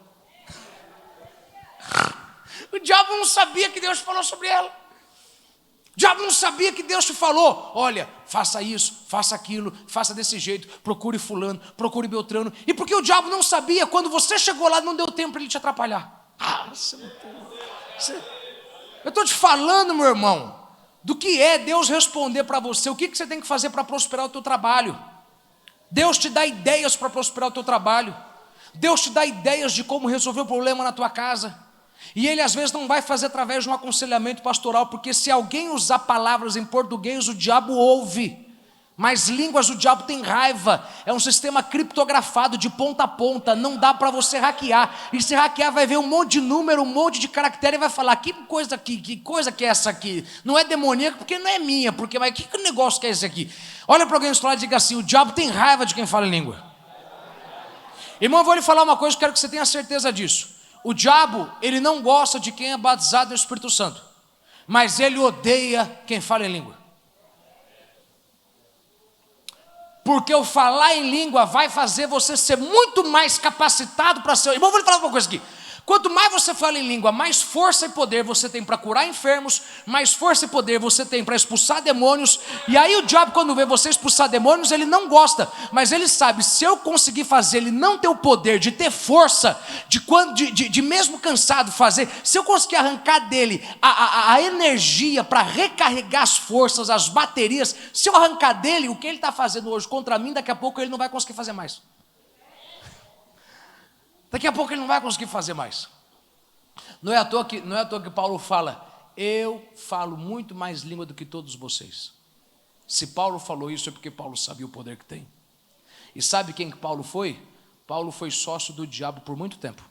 O diabo não sabia que Deus falou sobre ela. O diabo não sabia que Deus te falou: olha, faça isso, faça aquilo, faça desse jeito, procure fulano, procure Beltrano. E porque o diabo não sabia, quando você chegou lá, não deu tempo para ele te atrapalhar. Você não tem... Eu estou te falando, meu irmão, do que é Deus responder para você. O que você tem que fazer para prosperar o teu trabalho? Deus te dá ideias para prosperar o teu trabalho. Deus te dá ideias de como resolver o problema na tua casa. E Ele às vezes não vai fazer através de um aconselhamento pastoral, porque se alguém usar palavras em português, o diabo ouve. Mas línguas, o diabo tem raiva. É um sistema criptografado de ponta a ponta. Não dá para você hackear. E se hackear, vai ver um monte de número, um monte de caractere e vai falar: que coisa que é essa aqui? Não é demoníaca porque não é minha. Mas que negócio que é esse aqui? Olha para alguém do seu lado e diga assim: o diabo tem raiva de quem fala em língua. Irmão, eu vou lhe falar uma coisa, quero que você tenha certeza disso. O diabo, ele não gosta de quem é batizado no Espírito Santo, mas ele odeia quem fala em língua. Porque o falar em língua vai fazer você ser muito mais capacitado para ser... Irmão, vou lhe falar uma coisa aqui. Quanto mais você fala em língua, mais força e poder você tem para curar enfermos, mais força e poder você tem para expulsar demônios. E aí o diabo, quando vê você expulsar demônios, ele não gosta, mas ele sabe, se eu conseguir fazer ele não ter o poder de ter força, de mesmo cansado fazer, se eu conseguir arrancar dele a energia para recarregar as forças, as baterias, se eu arrancar dele o que ele está fazendo hoje contra mim, daqui a pouco ele não vai conseguir fazer mais. Daqui a pouco ele não vai conseguir fazer mais. Não é à toa que Paulo fala, eu falo muito mais língua do que todos vocês. Se Paulo falou isso é porque Paulo sabia o poder que tem. E sabe quem que Paulo foi? Paulo foi sócio do diabo por muito tempo.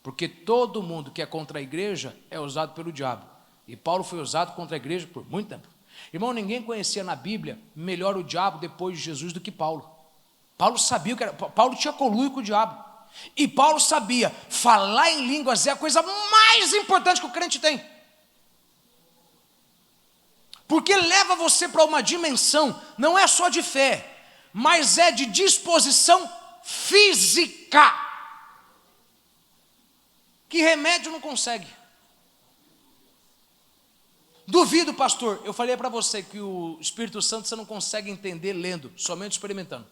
Porque todo mundo que é contra a igreja é usado pelo diabo. E Paulo foi usado contra a igreja por muito tempo. Irmão, ninguém conhecia na Bíblia melhor o diabo depois de Jesus do que Paulo. Paulo sabia o que era. Paulo tinha conluio com o diabo. E Paulo sabia, falar em línguas é a coisa mais importante que o crente tem. Porque leva você para uma dimensão, não é só de fé, mas é de disposição física. Que remédio não consegue. Duvido, pastor, eu falei para você que o Espírito Santo você não consegue entender lendo, somente experimentando.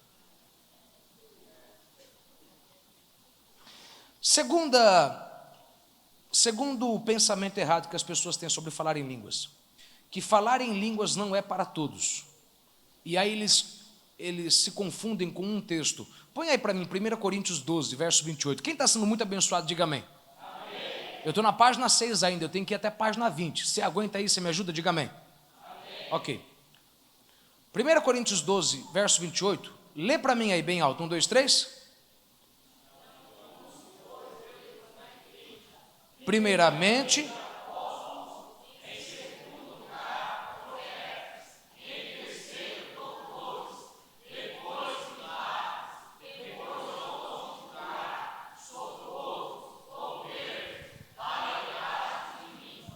Segundo o pensamento errado que as pessoas têm sobre falar em línguas, que falar em línguas não é para todos. E aí eles se confundem com um texto. Põe aí para mim, 1 Coríntios 12, verso 28. Quem está sendo muito abençoado, diga amém. Amém. Eu estou na página 6 ainda, eu tenho que ir até a página 20. Você aguenta aí, você me ajuda, diga amém. Amém. Ok. 1 Coríntios 12, verso 28. Lê para mim aí bem alto, 1, 2, 3. Primeiramente,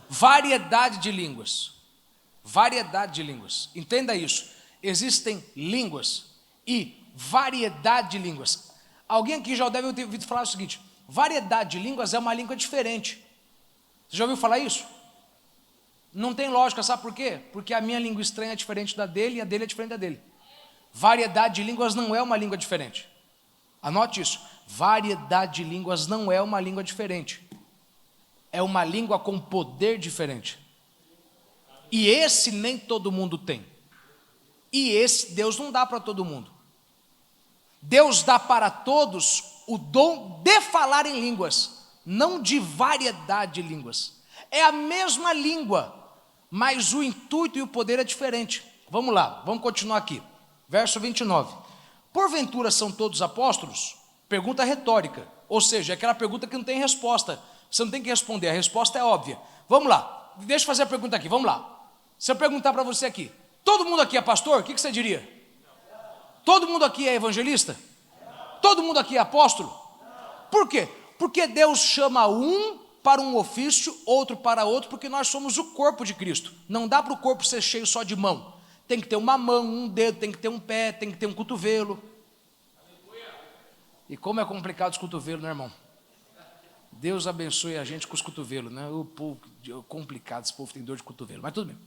variedade de línguas. Variedade de línguas. Entenda isso. Existem línguas e variedade de línguas. Alguém aqui já deve ter ouvido falar o seguinte: variedade de línguas é uma língua diferente. Você já ouviu falar isso? Não tem lógica, sabe por quê? Porque a minha língua estranha é diferente da dele e a dele é diferente da dele. Variedade de línguas não é uma língua diferente. Anote isso. Variedade de línguas não é uma língua diferente. É uma língua com poder diferente. E esse nem todo mundo tem. E esse Deus não dá para todo mundo. Deus dá para todos o dom de falar em línguas, não de variedade de línguas. É a mesma língua, mas o intuito e o poder é diferente. Vamos lá, vamos continuar aqui. Verso 29. Porventura são todos apóstolos? Pergunta retórica, ou seja, é aquela pergunta que não tem resposta. Você não tem que responder, a resposta é óbvia. Vamos lá, deixa eu fazer a pergunta aqui, vamos lá. Se eu perguntar para você aqui, todo mundo aqui é pastor? O que você diria? Todo mundo aqui é evangelista? Todo mundo aqui é apóstolo? Por quê? Porque Deus chama um para um ofício, outro para outro, porque nós somos o corpo de Cristo. Não dá para o corpo ser cheio só de mão. Tem que ter uma mão, um dedo, tem que ter um pé, tem que ter um cotovelo. E como é complicado os cotovelos, né, irmão? Deus abençoe a gente com os cotovelos, né? O povo complicado, esse povo tem dor de cotovelo, mas tudo bem.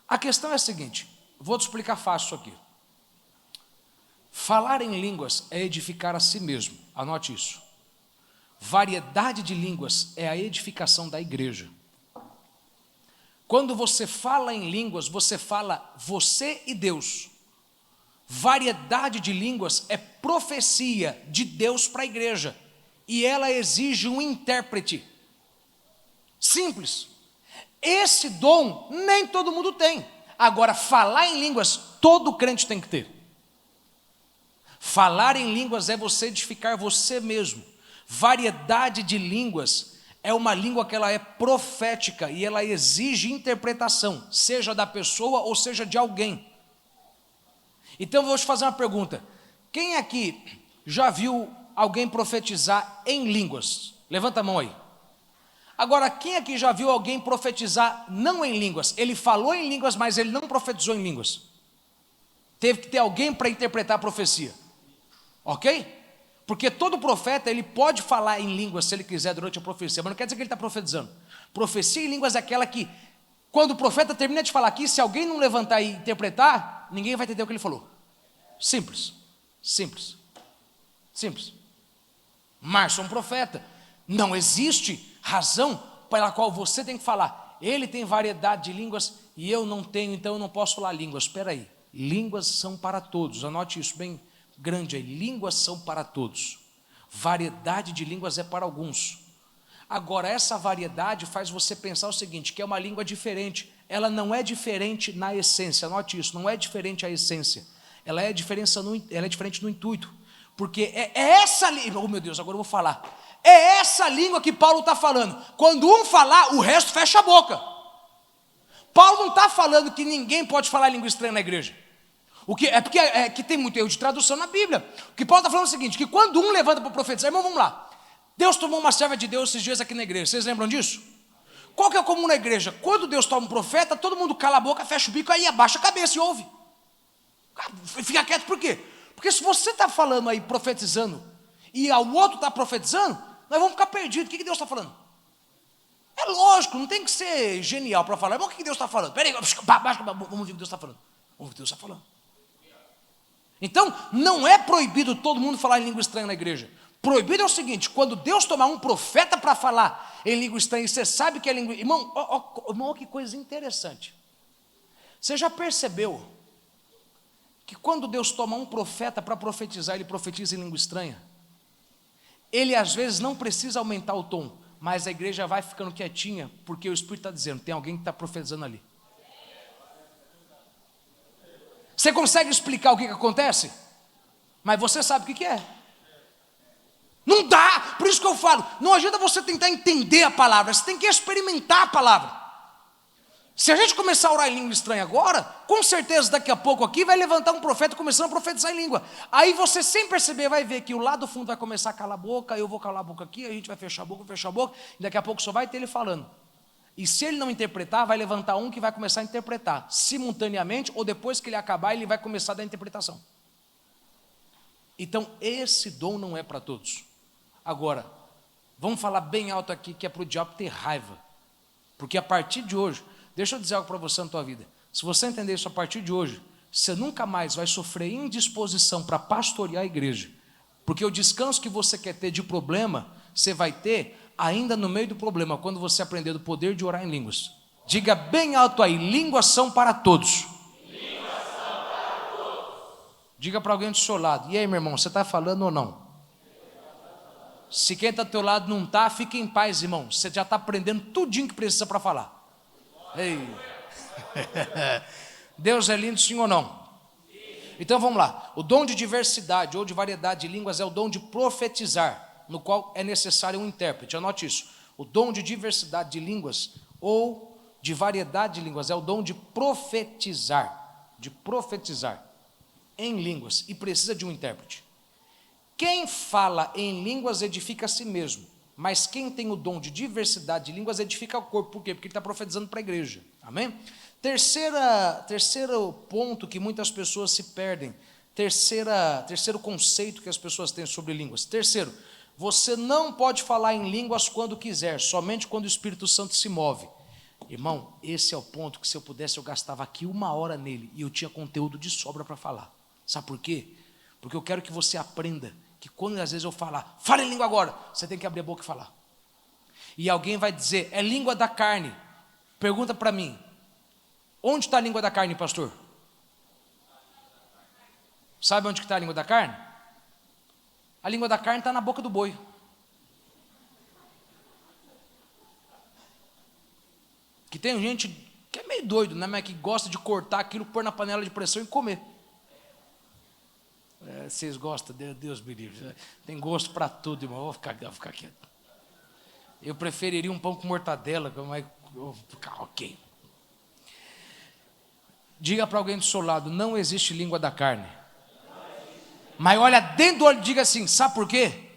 A questão é a seguinte, vou te explicar fácil isso aqui. Falar em línguas é edificar a si mesmo, anote isso. Variedade de línguas é a edificação da igreja. Quando você fala em línguas, você fala você e Deus. Variedade de línguas é profecia de Deus para a igreja. E ela exige um intérprete. Simples. Esse dom nem todo mundo tem. Agora, falar em línguas, todo crente tem que ter. Falar em línguas é você edificar você mesmo. Variedade de línguas é uma língua que ela é profética e ela exige interpretação, seja da pessoa ou seja de alguém. Então eu vou te fazer uma pergunta. Quem aqui já viu alguém profetizar em línguas? Levanta a mão aí. Agora, quem aqui já viu alguém profetizar não em línguas? Ele falou em línguas, mas ele não profetizou em línguas. Teve que ter alguém para interpretar a profecia. Ok? Porque todo profeta, ele pode falar em línguas se ele quiser durante a profecia, mas não quer dizer que ele está profetizando. Profecia em línguas é aquela que, quando o profeta termina de falar aqui, se alguém não levantar e interpretar, ninguém vai entender o que ele falou. Simples, simples, simples. Márcio é um profeta. Não existe razão pela qual você tem que falar. Ele tem variedade de línguas e eu não tenho, então eu não posso falar línguas. Espera aí, línguas são para todos. Anote isso bem grande aí. Línguas são para todos. Variedade de línguas é para alguns. Agora, essa variedade faz você pensar o seguinte, que é uma língua diferente. Ela não é diferente na essência. Anote isso, não é diferente a essência. Ela é diferente no intuito. Porque é essa língua, oh meu Deus, agora eu vou falar. É essa língua que Paulo está falando. Quando um falar, o resto fecha a boca. Paulo não está falando que ninguém pode falar língua estranha na igreja. Porque tem muito erro de tradução na Bíblia. O que Paulo está falando é o seguinte, que quando um levanta para profetizar, irmão, vamos lá. Deus tomou uma serva de Deus esses dias aqui na igreja. Vocês lembram disso? Qual que é o comum na igreja? Quando Deus toma um profeta, todo mundo cala a boca, fecha o bico, aí abaixa a cabeça e ouve. Fica quieto por quê? Porque se você está falando aí, profetizando, e o outro está profetizando, nós vamos ficar perdidos. O que Deus está falando? É lógico, não tem que ser genial para falar. Irmão, o que Deus está falando? Peraí, vamos ver o que Deus está falando. Vamos ver o que Deus está falando. Então, não é proibido todo mundo falar em língua estranha na igreja. Proibido é o seguinte, quando Deus tomar um profeta para falar em língua estranha, e você sabe que é língua... Irmão, que coisa interessante. Você já percebeu que quando Deus toma um profeta para profetizar, ele profetiza em língua estranha? Ele às vezes não precisa aumentar o tom, mas a igreja vai ficando quietinha, porque o Espírito está dizendo, tem alguém que está profetizando ali. Você consegue explicar o que acontece? Mas você sabe o que é. Não dá, por isso que eu falo, não adianta você tentar entender a palavra, você tem que experimentar a palavra. Se a gente começar a orar em língua estranha agora, com certeza daqui a pouco aqui vai levantar um profeta começando a profetizar em língua. Aí você sem perceber vai ver que o lado do fundo vai começar a calar a boca, eu vou calar a boca aqui, a gente vai fechar a boca, e daqui a pouco só vai ter ele falando. E se ele não interpretar, vai levantar um que vai começar a interpretar, simultaneamente, ou depois que ele acabar, ele vai começar a dar interpretação. Então esse dom não é para todos. Agora, vamos falar bem alto aqui, que é para o diabo ter raiva. Porque a partir de hoje, deixa eu dizer algo para você na tua vida. Se você entender isso a partir de hoje, você nunca mais vai sofrer indisposição para pastorear a igreja. Porque o descanso que você quer ter de problema, você vai ter ainda no meio do problema, quando você aprender do poder de orar em línguas. Diga bem alto aí, línguas são para todos. Línguas são para todos. Diga para alguém do seu lado, e aí meu irmão, você está falando ou não? Se quem está do teu lado não está, fique em paz, irmão. Você já está aprendendo tudinho que precisa para falar. Ei. Deus é lindo, sim ou não? Então vamos lá. O dom de diversidade ou de variedade de línguas é o dom de profetizar, no qual é necessário um intérprete. Anote isso. O dom de diversidade de línguas ou de variedade de línguas é o dom de profetizar em línguas e precisa de um intérprete. Quem fala em línguas edifica a si mesmo, mas quem tem o dom de diversidade de línguas edifica o corpo. Por quê? Porque ele está profetizando para a igreja. Amém? Terceiro ponto que muitas pessoas se perdem. Terceiro conceito que as pessoas têm sobre línguas. Terceiro, você não pode falar em línguas quando quiser, somente quando o Espírito Santo se move. Irmão, esse é o ponto que se eu pudesse eu gastava aqui 1 hora nele e eu tinha conteúdo de sobra para falar. Sabe por quê? Porque eu quero que você aprenda que quando às vezes eu falar, fala em língua agora, você tem que abrir a boca e falar. E alguém vai dizer, é língua da carne. Pergunta para mim, onde está a língua da carne, pastor? Sabe onde está a língua da carne? A língua da carne está na boca do boi. Que tem gente que é meio doido, né? Mas que gosta de cortar aquilo, pôr na panela de pressão e comer. Vocês gostam, Deus me livre. Tem gosto para tudo, irmão. Vou ficar quieto. Eu preferiria um pão com mortadela, mas vou ficar ok. Diga para alguém do seu lado, não existe língua da carne. Mas olha dentro do olho e diga assim, sabe por quê?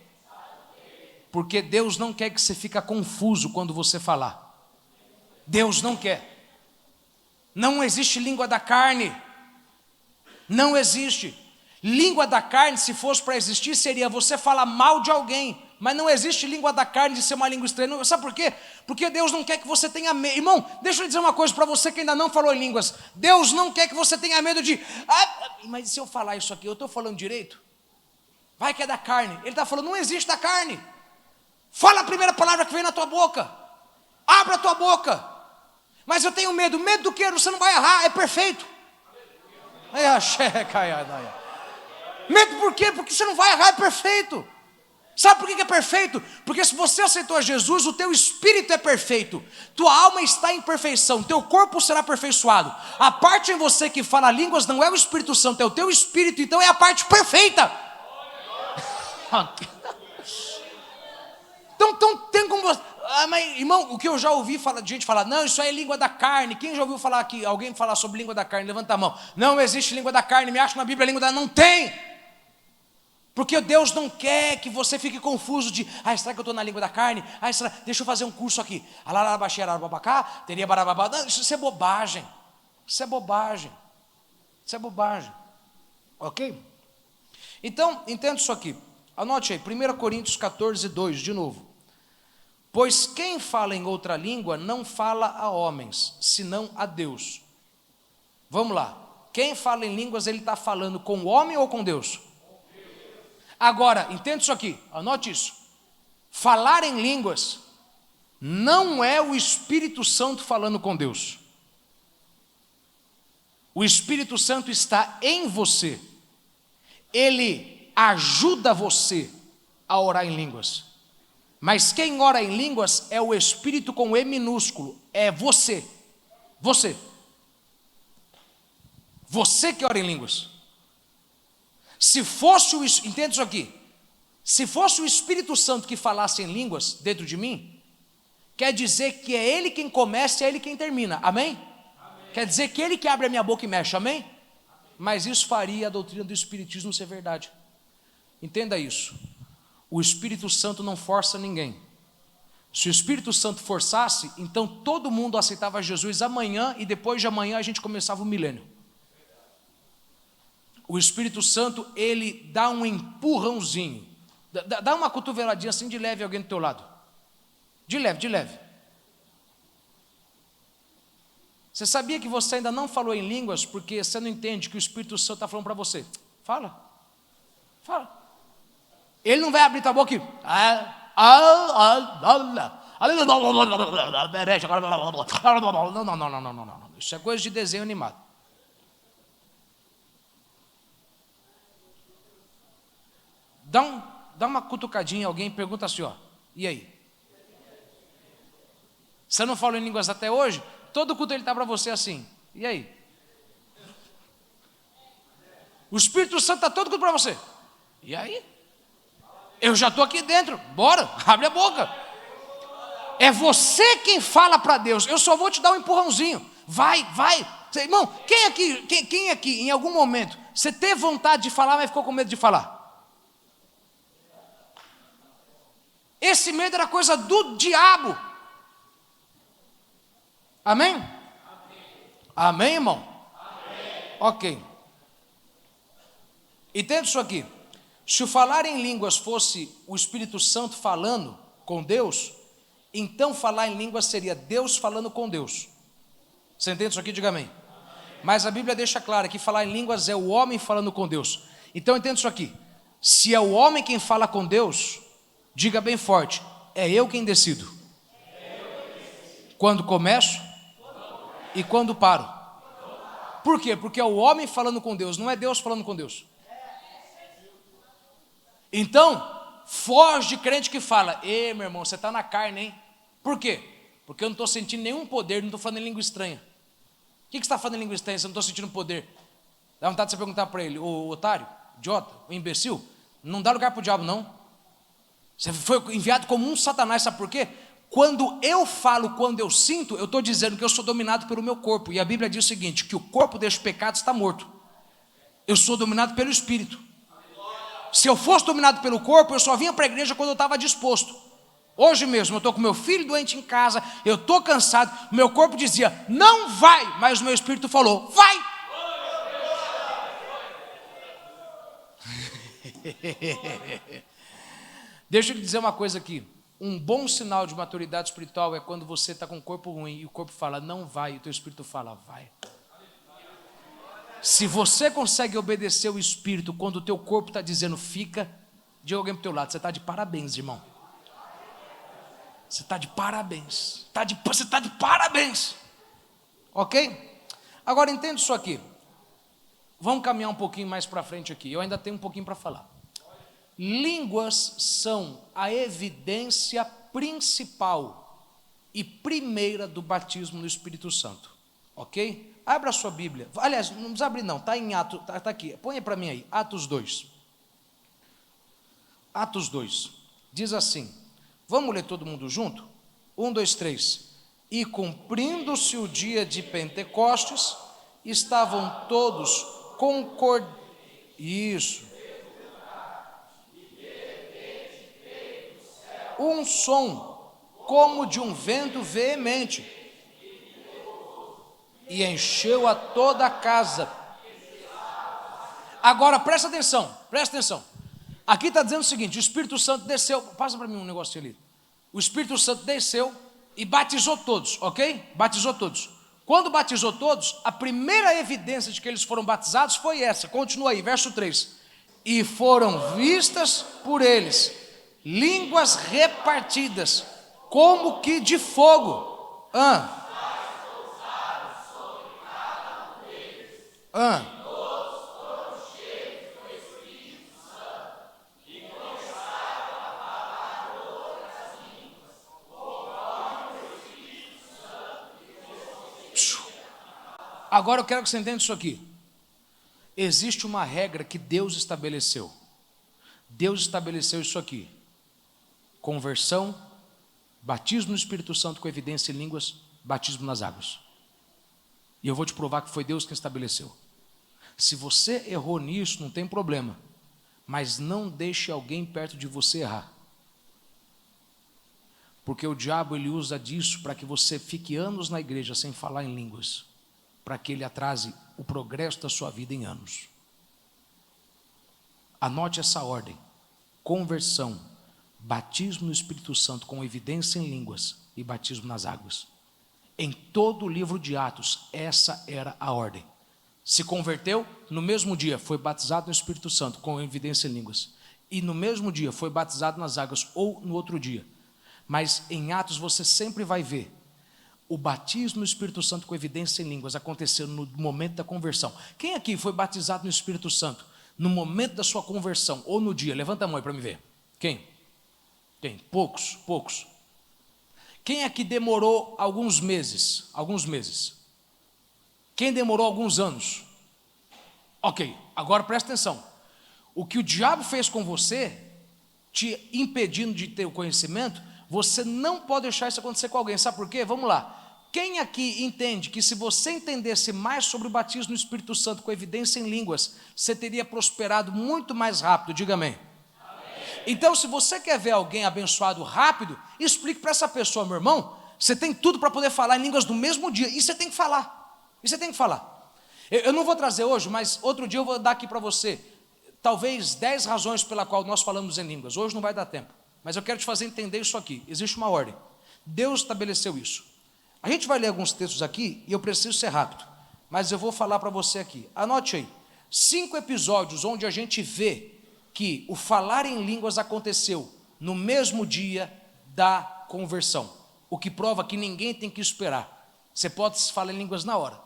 Porque Deus não quer que você fique confuso quando você falar. Deus não quer. Não existe língua da carne. Não existe. Língua da carne, se fosse para existir, seria você falar mal de alguém. Mas não existe língua da carne de ser uma língua estranha. Sabe por quê? Porque Deus não quer que você tenha medo. Irmão, deixa eu dizer uma coisa para você que ainda não falou em línguas. Deus não quer que você tenha medo de... mas se eu falar isso aqui, eu estou falando direito? Vai que é da carne. Ele está falando, não existe da carne. Fala a primeira palavra que vem na tua boca. Abra a tua boca. Mas eu tenho medo. Medo do quê? Você não vai errar, é perfeito. Medo por quê? Porque você não vai errar, é perfeito. Sabe por que é perfeito? Porque se você aceitou a Jesus, o teu espírito é perfeito. Tua alma está em perfeição, teu corpo será aperfeiçoado. A parte em você que fala línguas não é o Espírito Santo, é o teu espírito, então é a parte perfeita. Então tem como você... mas, irmão, o que eu já ouvi gente falar, não, isso aí é língua da carne. Quem já ouviu falar aqui, alguém falar sobre língua da carne? Levanta a mão. Não existe língua da carne, me acha na Bíblia língua da... Não tem. Porque Deus não quer que você fique confuso de, será que eu estou na língua da carne? Deixa eu fazer um curso aqui. Isso é bobagem. Isso é bobagem. Isso é bobagem. Ok? Então, entenda isso aqui. Anote aí, 1 Coríntios 14, 2, de novo. Pois quem fala em outra língua não fala a homens, senão a Deus. Vamos lá. Quem fala em línguas, ele está falando com o homem ou com Deus? Agora, entenda isso aqui, anote isso. Falar em línguas não é o Espírito Santo falando com Deus. O Espírito Santo está em você. Ele ajuda você a orar em línguas. Mas quem ora em línguas é o Espírito com E minúsculo, é você. Você. Você que ora em línguas. Se fosse entenda isso aqui, se fosse o Espírito Santo que falasse em línguas dentro de mim, quer dizer que é Ele quem começa e é Ele quem termina, amém? Quer dizer que Ele que abre a minha boca e mexe, amém? Mas isso faria a doutrina do Espiritismo ser verdade. Entenda isso, o Espírito Santo não força ninguém. Se o Espírito Santo forçasse, então todo mundo aceitava Jesus amanhã e depois de amanhã a gente começava o milênio. O Espírito Santo, ele dá um empurrãozinho, dá uma cotoveladinha assim de leve alguém do teu lado, de leve, de leve. Você sabia que você ainda não falou em línguas porque você não entende que o Espírito Santo está falando para você? Fala. Ele não vai abrir tua boca e... Não. Isso é coisa de desenho animado. Dá uma cutucadinha em alguém e pergunta assim, e aí? Você não falou em línguas até hoje? Todo culto ele está para você assim, e aí? O Espírito Santo está todo culto para você, e aí? Eu já estou aqui dentro, bora, abre a boca. É você quem fala para Deus, eu só vou te dar um empurrãozinho, vai. Irmão, quem aqui em algum momento, você teve vontade de falar, mas ficou com medo de falar? Esse medo era coisa do diabo. Amém? Amém, irmão? Amém. Ok. Entenda isso aqui. Se o falar em línguas fosse o Espírito Santo falando com Deus, então falar em línguas seria Deus falando com Deus. Você entende isso aqui? Diga amém. Mas a Bíblia deixa claro que falar em línguas é o homem falando com Deus. Então entenda isso aqui. Se é o homem quem fala com Deus, diga bem forte, é eu quem decido. Quando começo e quando paro. Por quê? Porque é o homem falando com Deus, não é Deus falando com Deus. Então, foge de crente que fala, meu irmão, você está na carne, hein? Por quê? Porque eu não estou sentindo nenhum poder, não estou falando em língua estranha. O que você está falando em língua estranha? Você não estou sentindo poder. Dá vontade de você perguntar para ele, o otário, idiota, o imbecil, não dá lugar para o diabo não. Você foi enviado como um satanás, sabe por quê? Quando eu falo, quando eu sinto, eu estou dizendo que eu sou dominado pelo meu corpo. E a Bíblia diz o seguinte, que o corpo deste pecado está morto. Eu sou dominado pelo Espírito. Se eu fosse dominado pelo corpo, eu só vinha para a igreja quando eu estava disposto. Hoje mesmo, eu estou com meu filho doente em casa, eu estou cansado, meu corpo dizia, não vai, mas o meu Espírito falou, vai. Deixa eu te dizer uma coisa aqui. Um bom sinal de maturidade espiritual é quando você está com o corpo ruim e o corpo fala, não vai, e o teu espírito fala, vai. Se você consegue obedecer o espírito quando o teu corpo está dizendo, fica, diga alguém para o teu lado, você está de parabéns, irmão. Você está de parabéns. Você está de parabéns. Ok? Agora entende isso aqui. Vamos caminhar um pouquinho mais para frente aqui. Eu ainda tenho um pouquinho para falar. Línguas são a evidência principal e primeira do batismo no Espírito Santo. Ok? Abra a sua Bíblia. Aliás, não precisa abrir não, está em Atos, está aqui. Põe para mim aí, Atos 2. Atos 2. Diz assim, vamos ler todo mundo junto? 1, 2, 3. E cumprindo-se o dia de Pentecostes, estavam todos concordados. Isso. Um som como de um vento veemente e encheu a toda a casa. Agora presta atenção. Aqui está dizendo o seguinte: o Espírito Santo desceu. Passa para mim um negocinho ali. O Espírito Santo desceu e batizou todos, ok? Batizou todos. Quando batizou todos, a primeira evidência de que eles foram batizados foi essa. Continua aí, verso 3. E foram vistas por eles línguas repartidas, como que de fogo. Agora eu quero que você entenda isso aqui. Existe uma regra que Deus estabeleceu. Deus estabeleceu isso aqui. Conversão, batismo no Espírito Santo com evidência em línguas, batismo nas águas. E eu vou te provar que foi Deus quem estabeleceu. Se você errou nisso, não tem problema. Mas não deixe alguém perto de você errar. Porque o diabo ele usa disso para que você fique anos na igreja sem falar em línguas. Para que ele atrase o progresso da sua vida em anos. Anote essa ordem. Conversão, batismo no Espírito Santo com evidência em línguas e batismo nas águas. Em todo o livro de Atos, essa era a ordem. Se converteu, no mesmo dia foi batizado no Espírito Santo com evidência em línguas. E no mesmo dia foi batizado nas águas ou no outro dia. Mas em Atos você sempre vai ver o batismo no Espírito Santo com evidência em línguas acontecendo no momento da conversão. Quem aqui foi batizado no Espírito Santo no momento da sua conversão ou no dia? Levanta a mão aí para me ver. Quem? Poucos. Quem aqui demorou alguns meses? Quem demorou alguns anos? Ok, agora presta atenção. O que o diabo fez com você, te impedindo de ter o conhecimento, você não pode deixar isso acontecer com alguém. Sabe por quê? Vamos lá. Quem aqui entende que se você entendesse mais sobre o batismo no Espírito Santo com evidência em línguas, você teria prosperado muito mais rápido? Diga amém. Então, se você quer ver alguém abençoado rápido, explique para essa pessoa, meu irmão, você tem tudo para poder falar em línguas no mesmo dia, e você tem que falar. Eu não vou trazer hoje, mas outro dia eu vou dar aqui para você, talvez 10 razões pela qual nós falamos em línguas. Hoje não vai dar tempo, mas eu quero te fazer entender isso aqui. Existe uma ordem, Deus estabeleceu isso. A gente vai ler alguns textos aqui, e eu preciso ser rápido, mas eu vou falar para você aqui. Anote aí, 5 episódios onde a gente vê que o falar em línguas aconteceu no mesmo dia da conversão, o que prova que ninguém tem que esperar. Você pode falar em línguas na hora,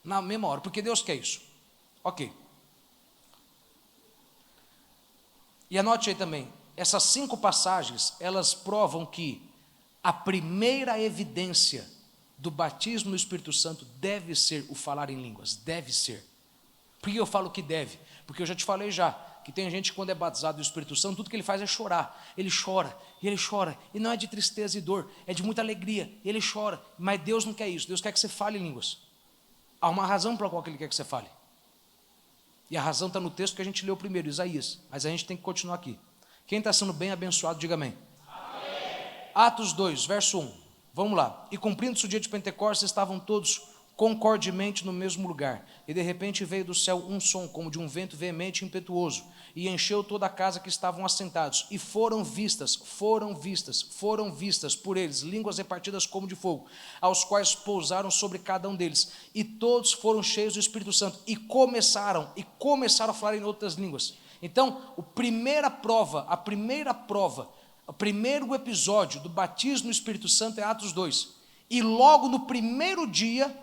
na mesma hora, porque Deus quer isso. Ok. E anote aí também, essas 5 passagens, elas provam que a primeira evidência do batismo no Espírito Santo deve ser o falar em línguas, deve ser. Por que eu falo que deve? Porque eu já te falei que tem gente que quando é batizado no Espírito Santo, tudo que ele faz é chorar. Ele chora, e não é de tristeza e dor, é de muita alegria, ele chora. Mas Deus não quer isso, Deus quer que você fale em línguas. Há uma razão para qual ele quer que você fale. E a razão está no texto que a gente leu primeiro, Isaías. Mas a gente tem que continuar aqui. Quem está sendo bem abençoado, diga amém. Amém. Atos 2, verso 1. Vamos lá. E cumprindo-se o dia de Pentecostes, estavam todos concordemente no mesmo lugar. E de repente veio do céu um som, como de um vento veemente e impetuoso, e encheu toda a casa que estavam assentados. E foram vistas por eles línguas repartidas como de fogo, aos quais pousaram sobre cada um deles. E todos foram cheios do Espírito Santo e começaram a falar em outras línguas. Então, o primeiro episódio do batismo no Espírito Santo é Atos 2. E logo no primeiro dia,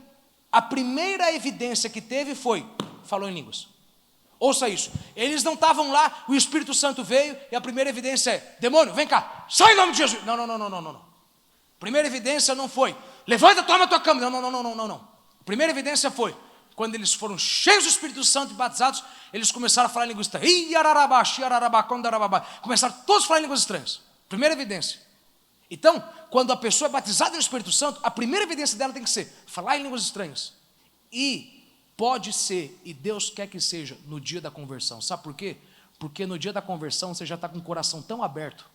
a primeira evidência que teve foi, falou em línguas. Ouça isso, eles não estavam lá, o Espírito Santo veio e a primeira evidência é, demônio, vem cá, sai em nome de Jesus. Não. Primeira evidência não foi, levanta, toma a tua cama. Não. A primeira evidência foi, quando eles foram cheios do Espírito Santo e batizados, eles começaram a falar em línguas estranhas. Começaram todos a falar em línguas estranhas. Primeira evidência. Então, quando a pessoa é batizada no Espírito Santo, a primeira evidência dela tem que ser falar em línguas estranhas. E pode ser, e Deus quer que seja, no dia da conversão. Sabe por quê? Porque no dia da conversão você já está com o coração tão aberto.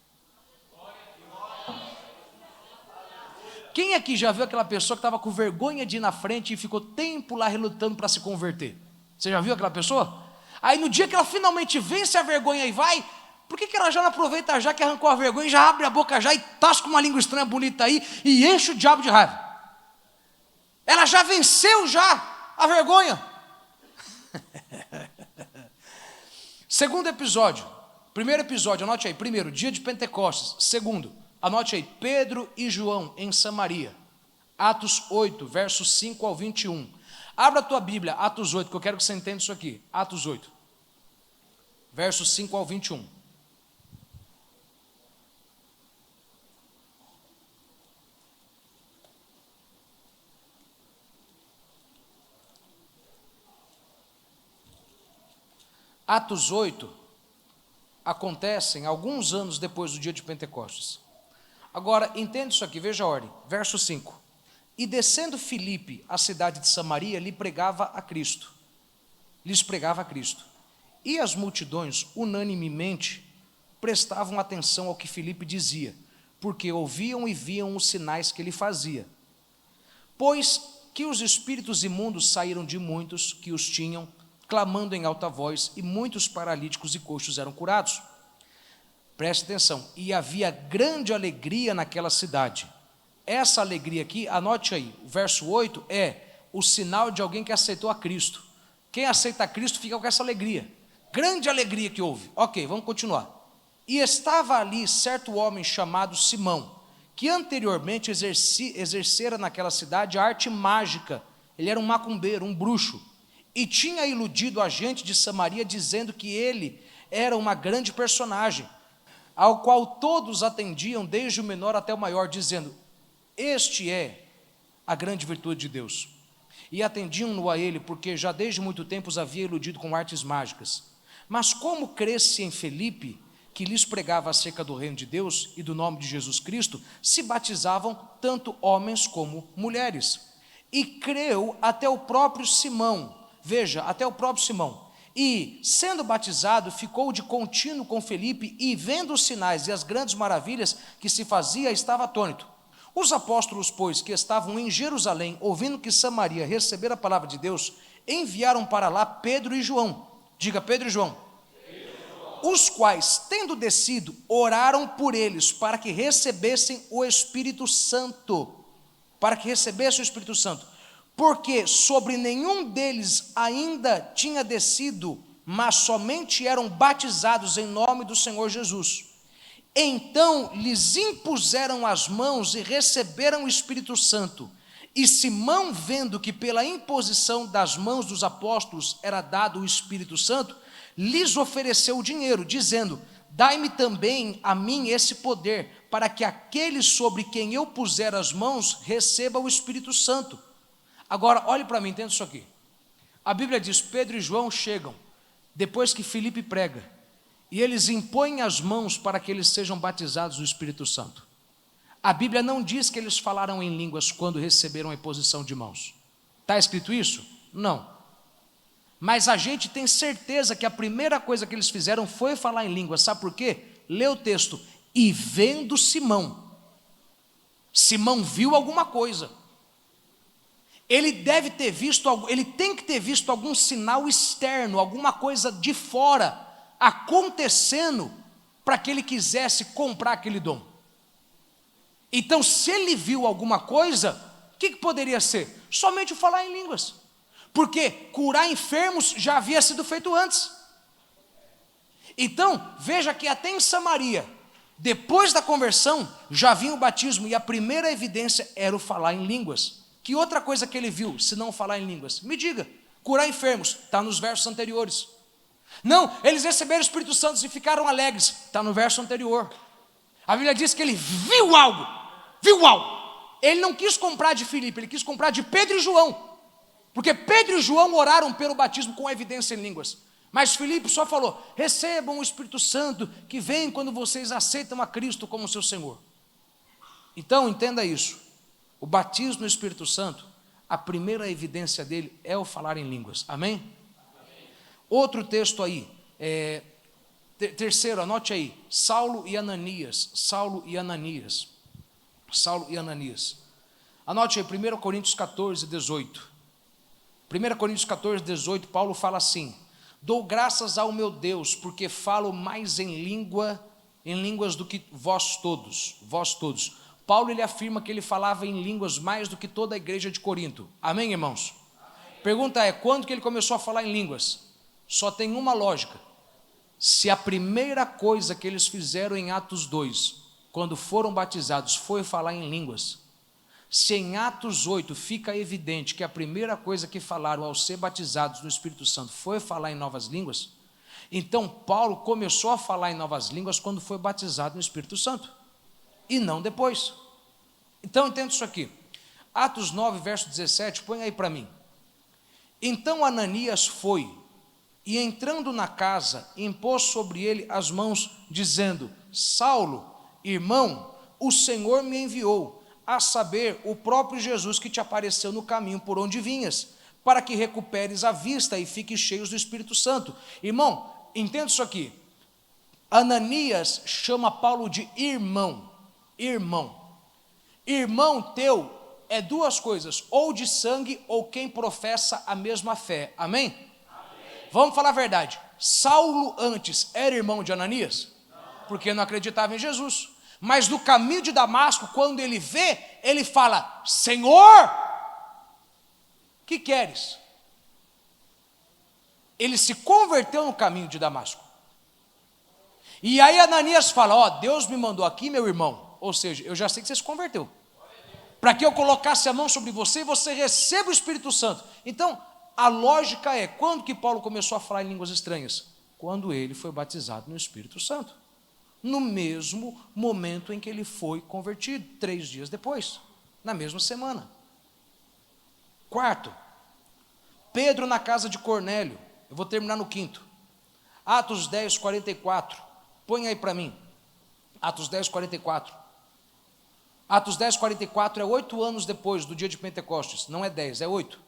Quem aqui já viu aquela pessoa que estava com vergonha de ir na frente e ficou tempo lá relutando para se converter? Você já viu aquela pessoa? Aí no dia que ela finalmente vence a vergonha e vai, por que ela já não aproveita já que arrancou a vergonha, já abre a boca já e tasca uma língua estranha bonita aí e enche o diabo de raiva? Ela já venceu já a vergonha. Segundo episódio. Primeiro episódio, anote aí. Primeiro, dia de Pentecostes. Segundo, anote aí, Pedro e João em Samaria. Atos 8, versos 5 ao 21. Abra a tua Bíblia, Atos 8, que eu quero que você entenda isso aqui. Atos 8, versos 5 ao 21. Atos 8 acontecem alguns anos depois do dia de Pentecostes. Agora, entenda isso aqui, veja a ordem. Verso 5. E descendo Filipe à cidade de Samaria, lhes pregava a Cristo. E as multidões, unanimemente, prestavam atenção ao que Filipe dizia, porque ouviam e viam os sinais que ele fazia. Pois que os espíritos imundos saíram de muitos que os tinham, clamando em alta voz, e muitos paralíticos e coxos eram curados. Preste atenção, e havia grande alegria naquela cidade. Essa alegria aqui, anote aí, o verso 8 é o sinal de alguém que aceitou a Cristo. Quem aceita a Cristo fica com essa alegria, grande alegria que houve. Ok, vamos continuar. E estava ali certo homem chamado Simão, que anteriormente exercera naquela cidade a arte mágica. Ele era um macumbeiro, um bruxo, e tinha iludido a gente de Samaria, dizendo que ele era uma grande personagem, ao qual todos atendiam, desde o menor até o maior, dizendo, este é a grande virtude de Deus. E atendiam-no a ele, porque já desde muito tempo os havia iludido com artes mágicas. Mas como cresce em Filipe, que lhes pregava acerca do reino de Deus e do nome de Jesus Cristo, se batizavam tanto homens como mulheres. E creu até o próprio Simão. Veja, até o próprio Simão. E, sendo batizado, ficou de contínuo com Filipe, e vendo os sinais e as grandes maravilhas que se fazia, estava atônito. Os apóstolos, pois, que estavam em Jerusalém, ouvindo que Samaria recebera a palavra de Deus, enviaram para lá Pedro e João. Diga, Pedro e João. Os quais, tendo descido, oraram por eles, para que recebessem o Espírito Santo. Porque sobre nenhum deles ainda tinha descido, mas somente eram batizados em nome do Senhor Jesus. Então lhes impuseram as mãos e receberam o Espírito Santo. E Simão, vendo que pela imposição das mãos dos apóstolos era dado o Espírito Santo, lhes ofereceu o dinheiro, dizendo, dai-me também a mim esse poder, para que aquele sobre quem eu puser as mãos receba o Espírito Santo. Agora, olhe para mim, entenda isso aqui. A Bíblia diz, Pedro e João chegam, depois que Filipe prega, e eles impõem as mãos para que eles sejam batizados no Espírito Santo. A Bíblia não diz que eles falaram em línguas quando receberam a imposição de mãos. Está escrito isso? Não. Mas a gente tem certeza que a primeira coisa que eles fizeram foi falar em línguas. Sabe por quê? Lê o texto. E vendo Simão. Simão viu alguma coisa. ele deve ter visto, ele tem que ter visto algum sinal externo, alguma coisa de fora acontecendo para que ele quisesse comprar aquele dom. Então, se ele viu alguma coisa, o que poderia ser? Somente o falar em línguas, porque curar enfermos já havia sido feito antes. Então, veja que até em Samaria, depois da conversão, já vinha o batismo, e a primeira evidência era o falar em línguas. Que outra coisa que ele viu, se não falar em línguas? Me diga. Curar enfermos, está nos versos anteriores. Não, eles receberam o Espírito Santo e ficaram alegres, está no verso anterior. A Bíblia diz que ele viu algo. Ele não quis comprar de Filipe, ele quis comprar de Pedro e João, porque Pedro e João oraram pelo batismo com evidência em línguas. Mas Filipe só falou: recebam o Espírito Santo que vem quando vocês aceitam a Cristo como seu Senhor. Então entenda isso. O batismo no Espírito Santo, a primeira evidência dele é o falar em línguas. Amém? Amém. Outro texto aí, terceiro, anote aí, Saulo e Ananias. Anote aí, 1 Coríntios 14, 18. 1 Coríntios 14, 18, Paulo fala assim: dou graças ao meu Deus, porque falo mais em línguas do que vós todos. Paulo, ele afirma que ele falava em línguas mais do que toda a igreja de Corinto. Amém, irmãos? Amém. Pergunta é, quando que ele começou a falar em línguas? Só tem uma lógica. Se a primeira coisa que eles fizeram em Atos 2, quando foram batizados, foi falar em línguas, se em Atos 8 fica evidente que a primeira coisa que falaram ao ser batizados no Espírito Santo foi falar em novas línguas, então Paulo começou a falar em novas línguas quando foi batizado no Espírito Santo, e não depois. Então entenda isso aqui. Atos 9, verso 17, põe aí para mim. Então Ananias foi, e entrando na casa, impôs sobre ele as mãos, dizendo: Saulo, irmão, o Senhor me enviou, a saber, o próprio Jesus que te apareceu no caminho por onde vinhas, para que recuperes a vista e fiques cheios do Espírito Santo. Irmão, entenda isso aqui. Ananias chama Paulo de irmão. Irmão teu é duas coisas, ou de sangue ou quem professa a mesma fé. Amém? Amém. Vamos falar a verdade. Saulo antes era irmão de Ananias? Não. Porque não acreditava em Jesus. Mas no caminho de Damasco, quando ele vê, ele fala: Senhor, que queres? Ele se converteu no caminho de Damasco. E aí Ananias fala: ó, Deus me mandou aqui, meu irmão. Ou seja, eu já sei que você se converteu, para que eu colocasse a mão sobre você e você receba o Espírito Santo. Então, a lógica é, quando que Paulo começou a falar em línguas estranhas? Quando ele foi batizado no Espírito Santo, no mesmo momento em que ele foi convertido, 3 dias depois, na mesma semana. Quarto, Pedro na casa de Cornélio. Eu vou terminar no quinto. Atos 10, 44, põe aí para mim, Atos 10, 44. Atos 10, 44 é 8 anos depois do dia de Pentecostes, não é 10, é 8.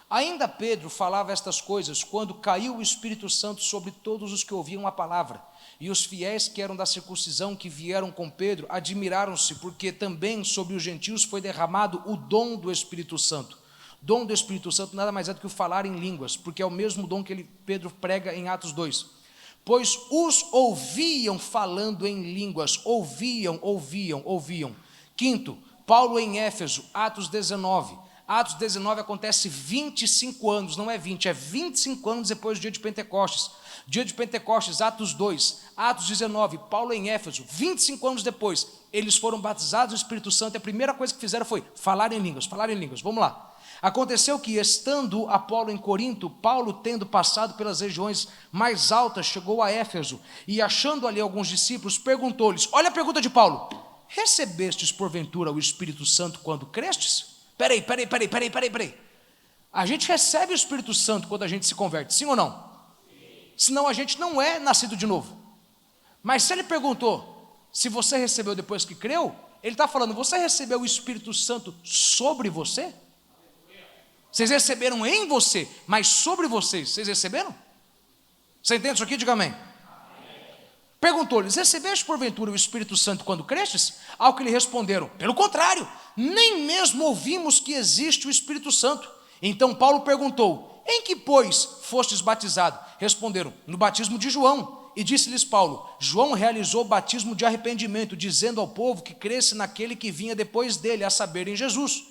Ainda Pedro falava estas coisas quando caiu o Espírito Santo sobre todos os que ouviam a palavra, e os fiéis que eram da circuncisão que vieram com Pedro admiraram-se, porque também sobre os gentios foi derramado o dom do Espírito Santo. Dom do Espírito Santo nada mais é do que o falar em línguas, porque é o mesmo dom que Pedro prega em Atos 2. Pois os ouviam falando em línguas, ouviam. Quinto, Paulo em Éfeso, Atos 19. Atos 19 acontece 25 anos, não é 20, é 25 anos depois do dia de Pentecostes. Dia de Pentecostes, Atos 2, Atos 19, Paulo em Éfeso, 25 anos depois, eles foram batizados no Espírito Santo, e a primeira coisa que fizeram foi falar em línguas, vamos lá. Aconteceu que, estando Apolo em Corinto, Paulo, tendo passado pelas regiões mais altas, chegou a Éfeso, e achando ali alguns discípulos, perguntou-lhes, olha a pergunta de Paulo: recebestes porventura o Espírito Santo quando crestes? Peraí. A gente recebe o Espírito Santo quando a gente se converte, sim ou não? Sim. Senão a gente não é nascido de novo. Mas se ele perguntou se você recebeu depois que creu, ele está falando, você recebeu o Espírito Santo sobre você? Vocês receberam em você, mas sobre vocês receberam? Você entende isso aqui? Diga amém. Perguntou-lhes: recebeste porventura o Espírito Santo quando crestes? Ao que lhe responderam: pelo contrário, nem mesmo ouvimos que existe o Espírito Santo. Então Paulo perguntou: em que, pois, fostes batizado? Responderam: no batismo de João. E disse-lhes Paulo: João realizou o batismo de arrependimento, dizendo ao povo que cresce naquele que vinha depois dele, a saber, em Jesus.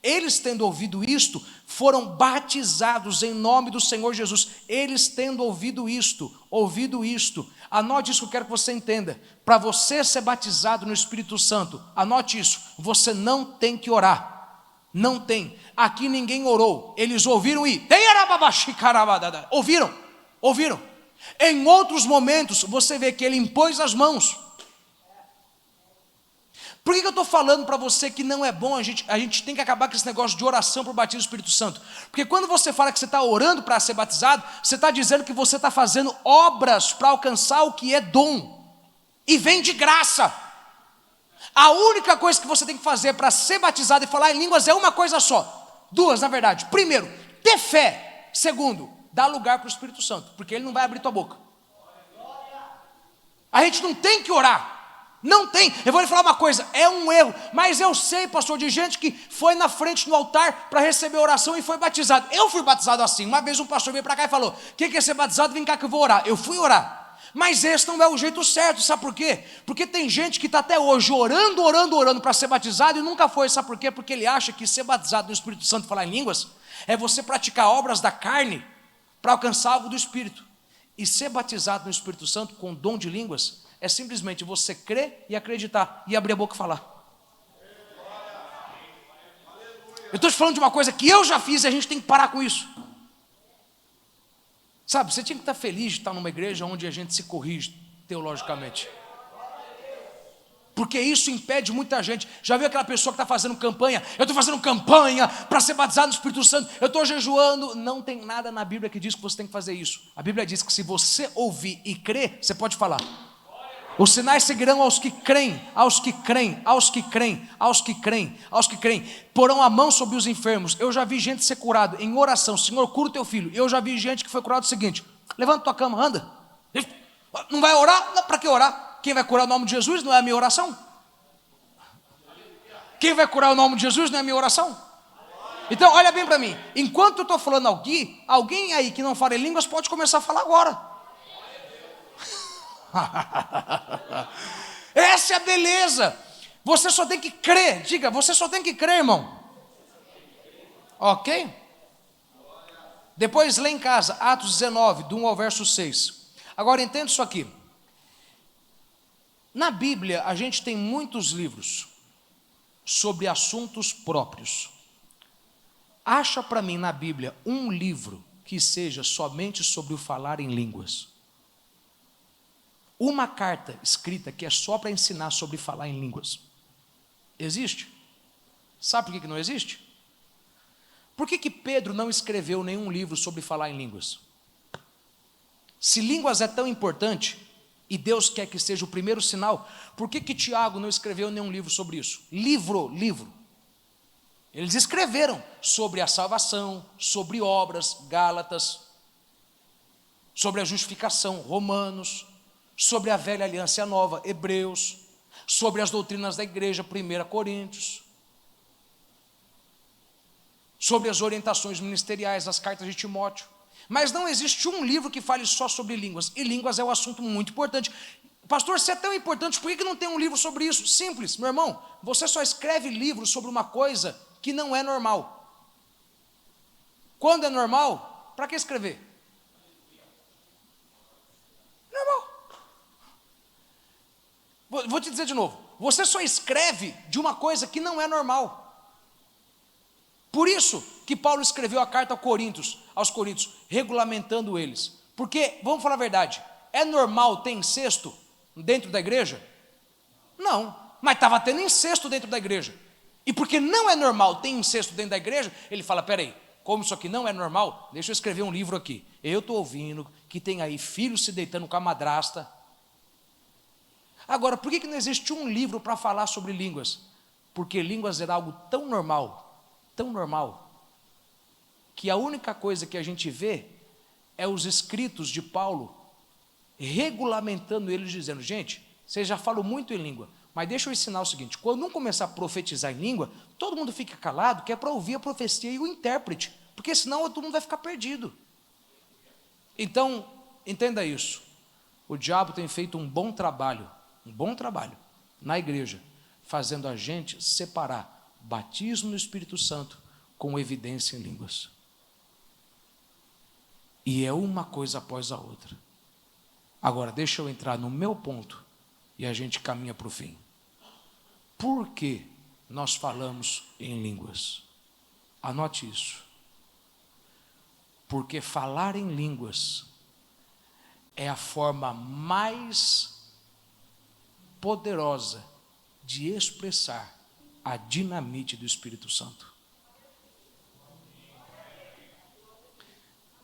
Eles, tendo ouvido isto, foram batizados em nome do Senhor Jesus. Eles, tendo ouvido isto, anote isso que eu quero que você entenda. Para você ser batizado no Espírito Santo, anote isso, você não tem que orar. Não tem. Aqui ninguém orou. Eles ouviram e ouviram. Em outros momentos, você vê que ele impôs as mãos. Por que eu estou falando para você que não é bom, a gente tem que acabar com esse negócio de oração para o batismo do Espírito Santo? Porque quando você fala que você está orando para ser batizado, você está dizendo que você está fazendo obras para alcançar o que é dom, e vem de graça. A única coisa que você tem que fazer para ser batizado e falar em línguas é uma coisa só, duas na verdade. Primeiro, ter fé. Segundo, dar lugar para o Espírito Santo, porque ele não vai abrir tua boca. A gente não tem que orar. Não tem. Eu vou lhe falar uma coisa, é um erro, mas eu sei, pastor, de gente que foi na frente no altar para receber oração e foi batizado. Eu fui batizado assim. Uma vez um pastor veio para cá e falou: quem quer ser batizado, vem cá que eu vou orar. Eu fui orar, mas esse não é o jeito certo. Sabe por quê? Porque tem gente que está até hoje orando para ser batizado e nunca foi. Sabe por quê? Porque ele acha que ser batizado no Espírito Santo e falar em línguas é você praticar obras da carne para alcançar algo do Espírito. E ser batizado no Espírito Santo com dom de línguas é simplesmente você crer e acreditar e abrir a boca e falar. Eu estou te falando de uma coisa que eu já fiz e a gente tem que parar com isso. Sabe, você tinha que estar feliz de estar numa igreja onde a gente se corrige teologicamente. Porque isso impede muita gente. Já viu aquela pessoa que está fazendo campanha? Eu estou fazendo campanha para ser batizado no Espírito Santo, eu estou jejuando. Não tem nada na Bíblia que diz que você tem que fazer isso. A Bíblia diz que se você ouvir e crer, você pode falar. Os sinais seguirão aos que creem, porão a mão sobre os enfermos. Eu já vi gente ser curado em oração: Senhor, cura o teu filho. Eu já vi gente que foi curado o seguinte: levanta tua cama, anda. Não vai orar? Não, para que orar? Quem vai curar o nome de Jesus não é a minha oração? Quem vai curar o nome de Jesus não é a minha oração? Então olha bem para mim, enquanto eu estou falando alguém aí que não fala em línguas pode começar a falar agora. Essa é a beleza. Você só tem que crer. Diga, você só tem que crer, irmão. Ok? Depois lê em casa Atos 19, do 1 ao verso 6. Agora entenda isso aqui. Na Bíblia a gente tem muitos livros sobre assuntos próprios. Acha para mim na Bíblia um livro que seja somente sobre o falar em línguas. Uma carta escrita que é só para ensinar sobre falar em línguas. Existe? Sabe por que não existe? Por que Pedro não escreveu nenhum livro sobre falar em línguas? Se línguas é tão importante, e Deus quer que seja o primeiro sinal, por que Tiago não escreveu nenhum livro sobre isso? Livro. Eles escreveram sobre a salvação, sobre obras, Gálatas, sobre a justificação, Romanos, sobre a velha aliança e a nova, Hebreus, sobre as doutrinas da igreja, 1 Coríntios, sobre as orientações ministeriais, as cartas de Timóteo. Mas não existe um livro que fale só sobre línguas, e línguas é um assunto muito importante. Pastor, se é tão importante, por que não tem um livro sobre isso? Simples, meu irmão, você só escreve livros sobre uma coisa que não é normal. Quando é normal, para que escrever? Normal. Vou te dizer de novo, você só escreve de uma coisa que não é normal. Por isso que Paulo escreveu a carta aos Coríntios, regulamentando eles. Porque, vamos falar a verdade, é normal ter incesto dentro da igreja? Não, mas estava tendo incesto dentro da igreja. E porque não é normal ter incesto dentro da igreja, ele fala: peraí, como isso aqui não é normal, deixa eu escrever um livro aqui. Eu estou ouvindo que tem aí filhos se deitando com a madrasta. Agora, por que não existe um livro para falar sobre línguas? Porque línguas era algo tão normal, que a única coisa que a gente vê é os escritos de Paulo regulamentando eles, dizendo: gente, vocês já falam muito em língua, mas deixa eu ensinar o seguinte: quando um começar a profetizar em língua, todo mundo fica calado, que é para ouvir a profecia e o intérprete, porque senão todo mundo vai ficar perdido. Então, entenda isso: o diabo tem feito um bom trabalho na igreja, fazendo a gente separar batismo no Espírito Santo com evidência em línguas. E é uma coisa após a outra. Agora, deixa eu entrar no meu ponto e a gente caminha para o fim. Por que nós falamos em línguas? Anote isso. Porque falar em línguas é a forma mais poderosa de expressar a dinamite do Espírito Santo.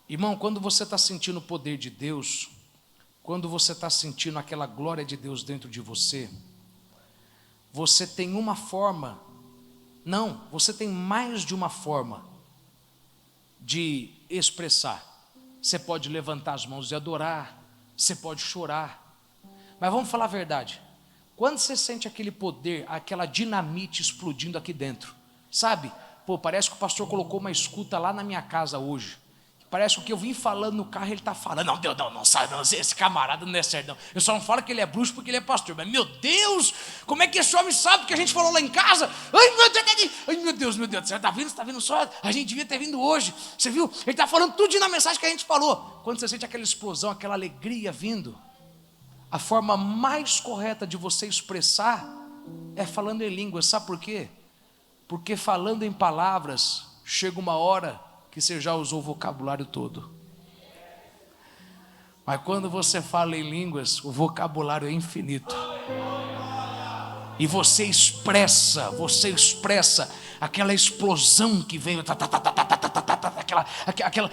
Irmão, quando você está sentindo o poder de Deus, quando você está sentindo aquela glória de Deus dentro de você, você tem uma forma, não, você tem mais de uma forma de expressar. Você pode levantar as mãos e adorar, você pode chorar, mas vamos falar a verdade: quando você sente aquele poder, aquela dinamite explodindo aqui dentro, sabe? Pô, parece que o pastor colocou uma escuta lá na minminha casa hoje. Parece que o que eu vim falando no carro, ele está falando. Não, Deus, não sai não, esse camarada não é certo não. Eu só não falo que ele é bruxo porque ele é pastor. Mas, meu Deus, como é que esse homem sabe o que a gente falou lá em casa? Ai, meu Deus, você está vendo só? A gente devia ter vindo hoje. Você viu? Ele está falando tudo na mensagem que a gente falou. Quando você sente aquela explosão, aquela alegria vindo, a forma mais correta de você expressar é falando em línguas. Sabe por quê? Porque falando em palavras, chega uma hora que você já usou o vocabulário todo. Mas quando você fala em línguas, o vocabulário é infinito. E você expressa aquela explosão que veio,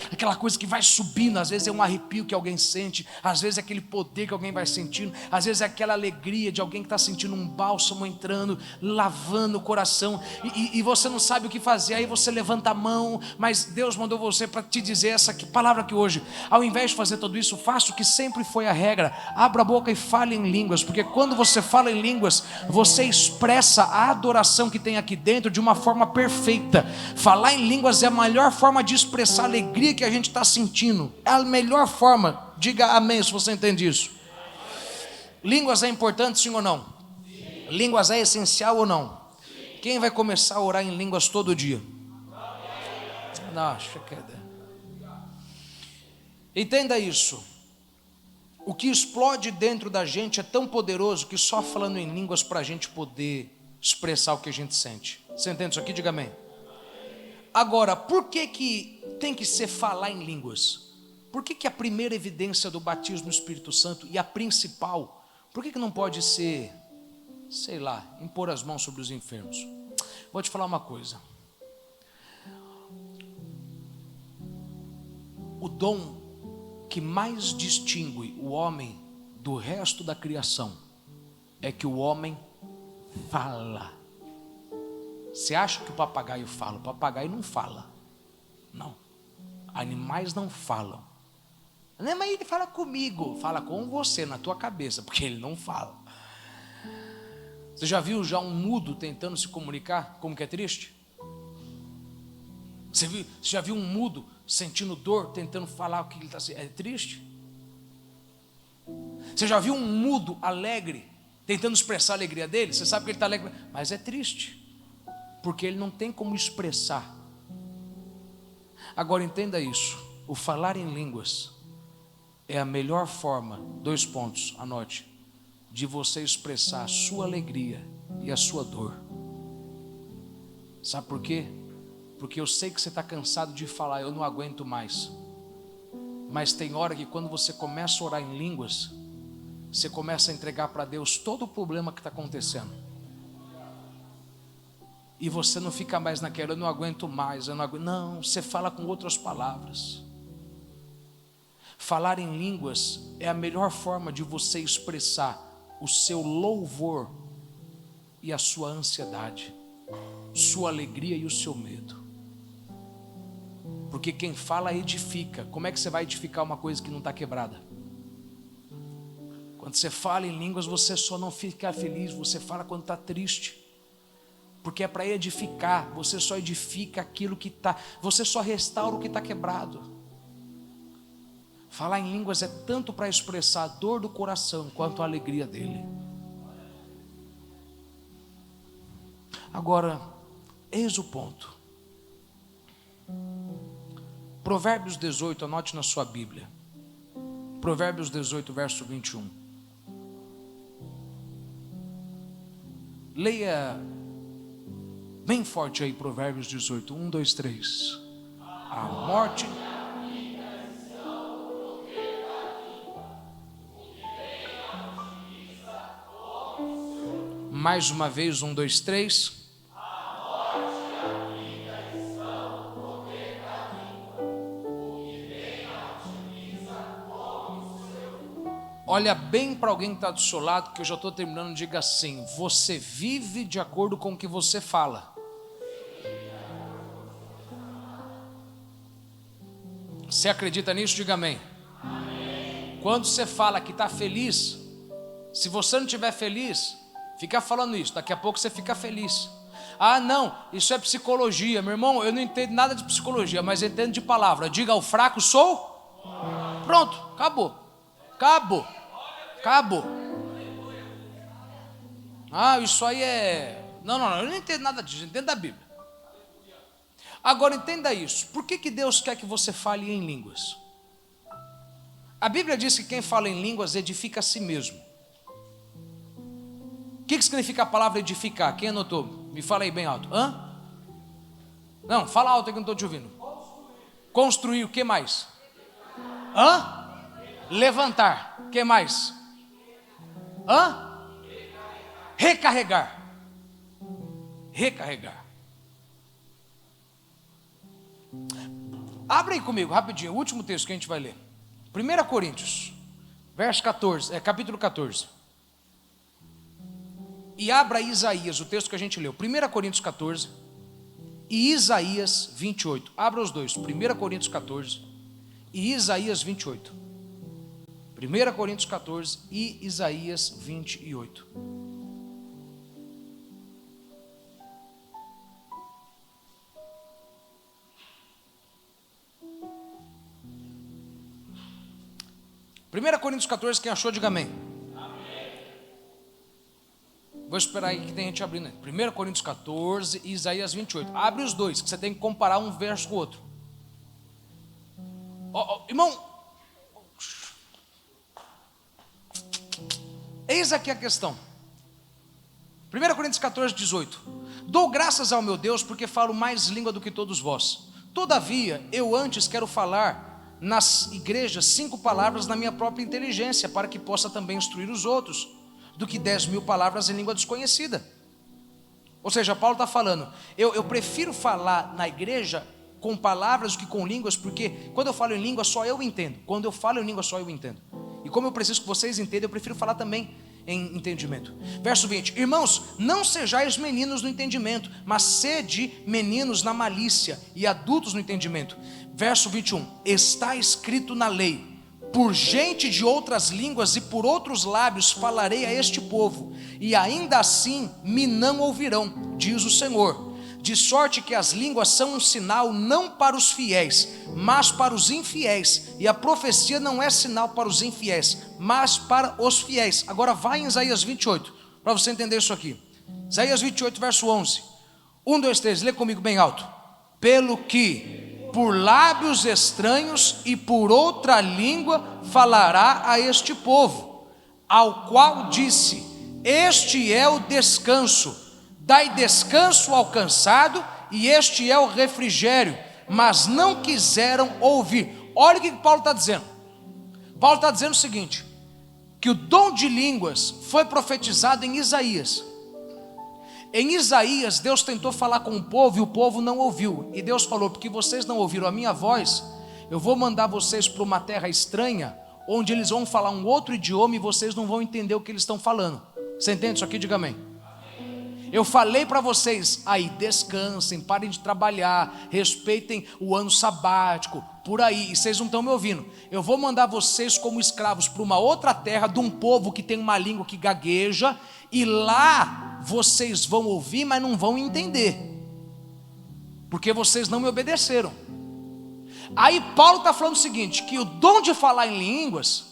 aquela coisa que vai subindo. Às vezes é um arrepio que alguém sente, às vezes é aquele poder que alguém vai sentindo, às vezes é aquela alegria de alguém que está sentindo um bálsamo entrando, lavando o coração, e você não sabe o que fazer. Aí você levanta a mão, mas Deus mandou você para te dizer essa palavra que hoje, ao invés de fazer tudo isso, faça o que sempre foi a regra: abra a boca e fale em línguas, porque quando você fala em línguas, você expressa a adoração que tem aqui dentro de uma forma perfeita. Falar em línguas é a melhor forma de expressar a alegria que a gente está sentindo. É a melhor forma. Diga amém se você entende isso. Línguas é importante, sim ou não? Sim. Línguas é essencial ou não? Sim. Quem vai começar a orar em línguas todo dia? Não, entenda isso. O que explode dentro da gente é tão poderoso que só falando em línguas para a gente poder expressar o que a gente sente. Você entende isso aqui? Diga amém. Agora, por que tem que ser falar em línguas? Por que a primeira evidência do batismo no Espírito Santo e a principal, por que não pode ser, sei lá, impor as mãos sobre os enfermos? Vou te falar uma coisa. O dom que mais distingue o homem do resto da criação é que o homem fala. Você acha que o papagaio fala? O papagaio não fala. Não. Animais não falam. Não, mas ele fala comigo. Fala com você, na tua cabeça, porque ele não fala. Você já viu um mudo tentando se comunicar? Como que é triste? Você já viu um mudo sentindo dor, tentando falar o que ele está sentindo? É triste. Você já viu um mudo alegre, tentando expressar a alegria dele? Você sabe que ele está alegre, mas é triste, porque ele não tem como expressar. Agora entenda isso: o falar em línguas é a melhor forma, 2 pontos, anote, de você expressar a sua alegria e a sua dor. Sabe por quê? Porque eu sei que você está cansado de falar, eu não aguento mais. Mas tem hora que quando você começa a orar em línguas, você começa a entregar para Deus todo o problema que está acontecendo. E você não fica mais naquela, eu não aguento mais, eu não aguento. Não, você fala com outras palavras. Falar em línguas é a melhor forma de você expressar o seu louvor e a sua ansiedade, sua alegria e o seu medo. Porque quem fala edifica. Como é que você vai edificar uma coisa que não está quebrada? Quando você fala em línguas, você só não fica feliz, você fala quando está triste. Porque é para edificar, você só edifica aquilo que está, você só restaura o que está quebrado. Falar em línguas é tanto para expressar a dor do coração, quanto a alegria dele. Agora, eis o ponto. Provérbios 18, anote na sua Bíblia. Provérbios 18, verso 21. Leia bem forte aí, Provérbios 18, 1, 2, 3. A morte... Mais uma vez, 1, 2, 3. Olha bem para alguém que está do seu lado, que eu já estou terminando, diga assim: você vive de acordo com o que você fala. Você acredita nisso? Diga amém. Amém. Quando você fala que está feliz, se você não estiver feliz, fica falando isso, daqui a pouco você fica feliz. Ah não, isso é psicologia. Meu irmão, eu não entendo nada de psicologia, mas eu entendo de palavra. Diga: ao fraco sou. Pronto, acabou. Acabou. Acabou. Ah, isso aí é... Não, eu não entendo nada disso, eu entendo da Bíblia. Agora entenda isso. Por que Deus quer que você fale em línguas? A Bíblia diz que quem fala em línguas edifica a si mesmo. O que significa a palavra edificar? Quem anotou? Me fala aí bem alto. Hã? Não, fala alto aí que eu não estou te ouvindo. Construir, o que mais? Hã? Levantar, o que mais? Hã? Recarregar. Recarregar. Abre aí comigo, rapidinho, o último texto que a gente vai ler. 1 Coríntios, verso 14, capítulo 14. E abra Isaías, o texto que a gente leu. 1 Coríntios 14 e Isaías 28. Abra os dois, 1 Coríntios 14 e Isaías 28. 1 Coríntios 14 e Isaías 28. Primeira Coríntios 14, quem achou, diga amém. Amém. Vou esperar aí que tem gente abrindo. 1 Coríntios 14 e Isaías 28. Abre os dois, que você tem que comparar um verso com o outro. Irmão, eis aqui a questão. 1 Coríntios 14, 18. Dou graças ao meu Deus, porque falo mais língua do que todos vós. Todavia, eu antes quero falar nas igrejas 5 palavras na minha própria inteligência, para que possa também instruir os outros, do que 10.000 palavras em língua desconhecida. Ou seja, Paulo está falando, eu prefiro falar na igreja com palavras do que com línguas, porque quando eu falo em língua só eu entendo. Quando eu falo em língua só eu entendo. E como eu preciso que vocês entendam, eu prefiro falar também em entendimento. Verso 20. Irmãos, não sejais meninos no entendimento, mas sede meninos na malícia e adultos no entendimento. Verso 21. Está escrito na lei: por gente de outras línguas e por outros lábios falarei a este povo, e ainda assim me não ouvirão, diz o Senhor. De sorte que as línguas são um sinal não para os fiéis, mas para os infiéis. E a profecia não é sinal para os infiéis, mas para os fiéis. Agora vai em Isaías 28, para você entender isso aqui. Isaías 28, verso 11. 1, 2, 3, lê comigo bem alto. Pelo que por lábios estranhos e por outra língua falará a este povo, ao qual disse: este é o descanso. Dai descanso ao cansado, e este é o refrigério, mas não quiseram ouvir. Olha o que Paulo está dizendo. Paulo está dizendo o seguinte: que o dom de línguas foi profetizado em Isaías. Em Isaías, Deus tentou falar com o povo e o povo não ouviu. E Deus falou: porque vocês não ouviram a minha voz, eu vou mandar vocês para uma terra estranha, onde eles vão falar um outro idioma e vocês não vão entender o que eles estão falando. Você entende isso aqui? Diga amém. Eu falei para vocês, aí descansem, parem de trabalhar, respeitem o ano sabático, por aí, e vocês não estão me ouvindo. Eu vou mandar vocês como escravos para uma outra terra, de um povo que tem uma língua que gagueja, e lá vocês vão ouvir, mas não vão entender, porque vocês não me obedeceram. Aí Paulo está falando o seguinte, que o dom de falar em línguas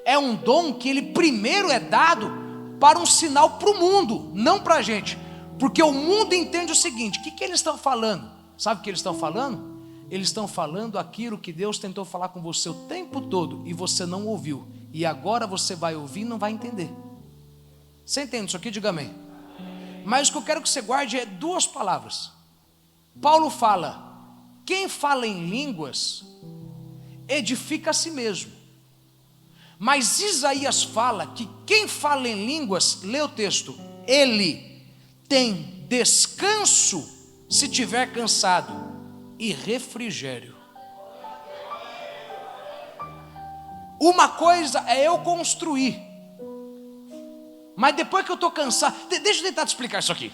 é um dom que ele primeiro é dado para um sinal para o mundo, não para a gente, porque o mundo entende o seguinte: o que eles estão falando? Sabe o que eles estão falando? Eles estão falando aquilo que Deus tentou falar com você o tempo todo e você não ouviu, e agora você vai ouvir e não vai entender. Você entende isso aqui? Diga amém. Mas o que eu quero que você guarde é duas palavras. Paulo fala: quem fala em línguas edifica a si mesmo. Mas Isaías fala que quem fala em línguas, lê o texto, ele tem descanso se tiver cansado e refrigério. Uma coisa é eu construir, mas depois que eu estou cansado, deixa eu tentar te explicar isso aqui.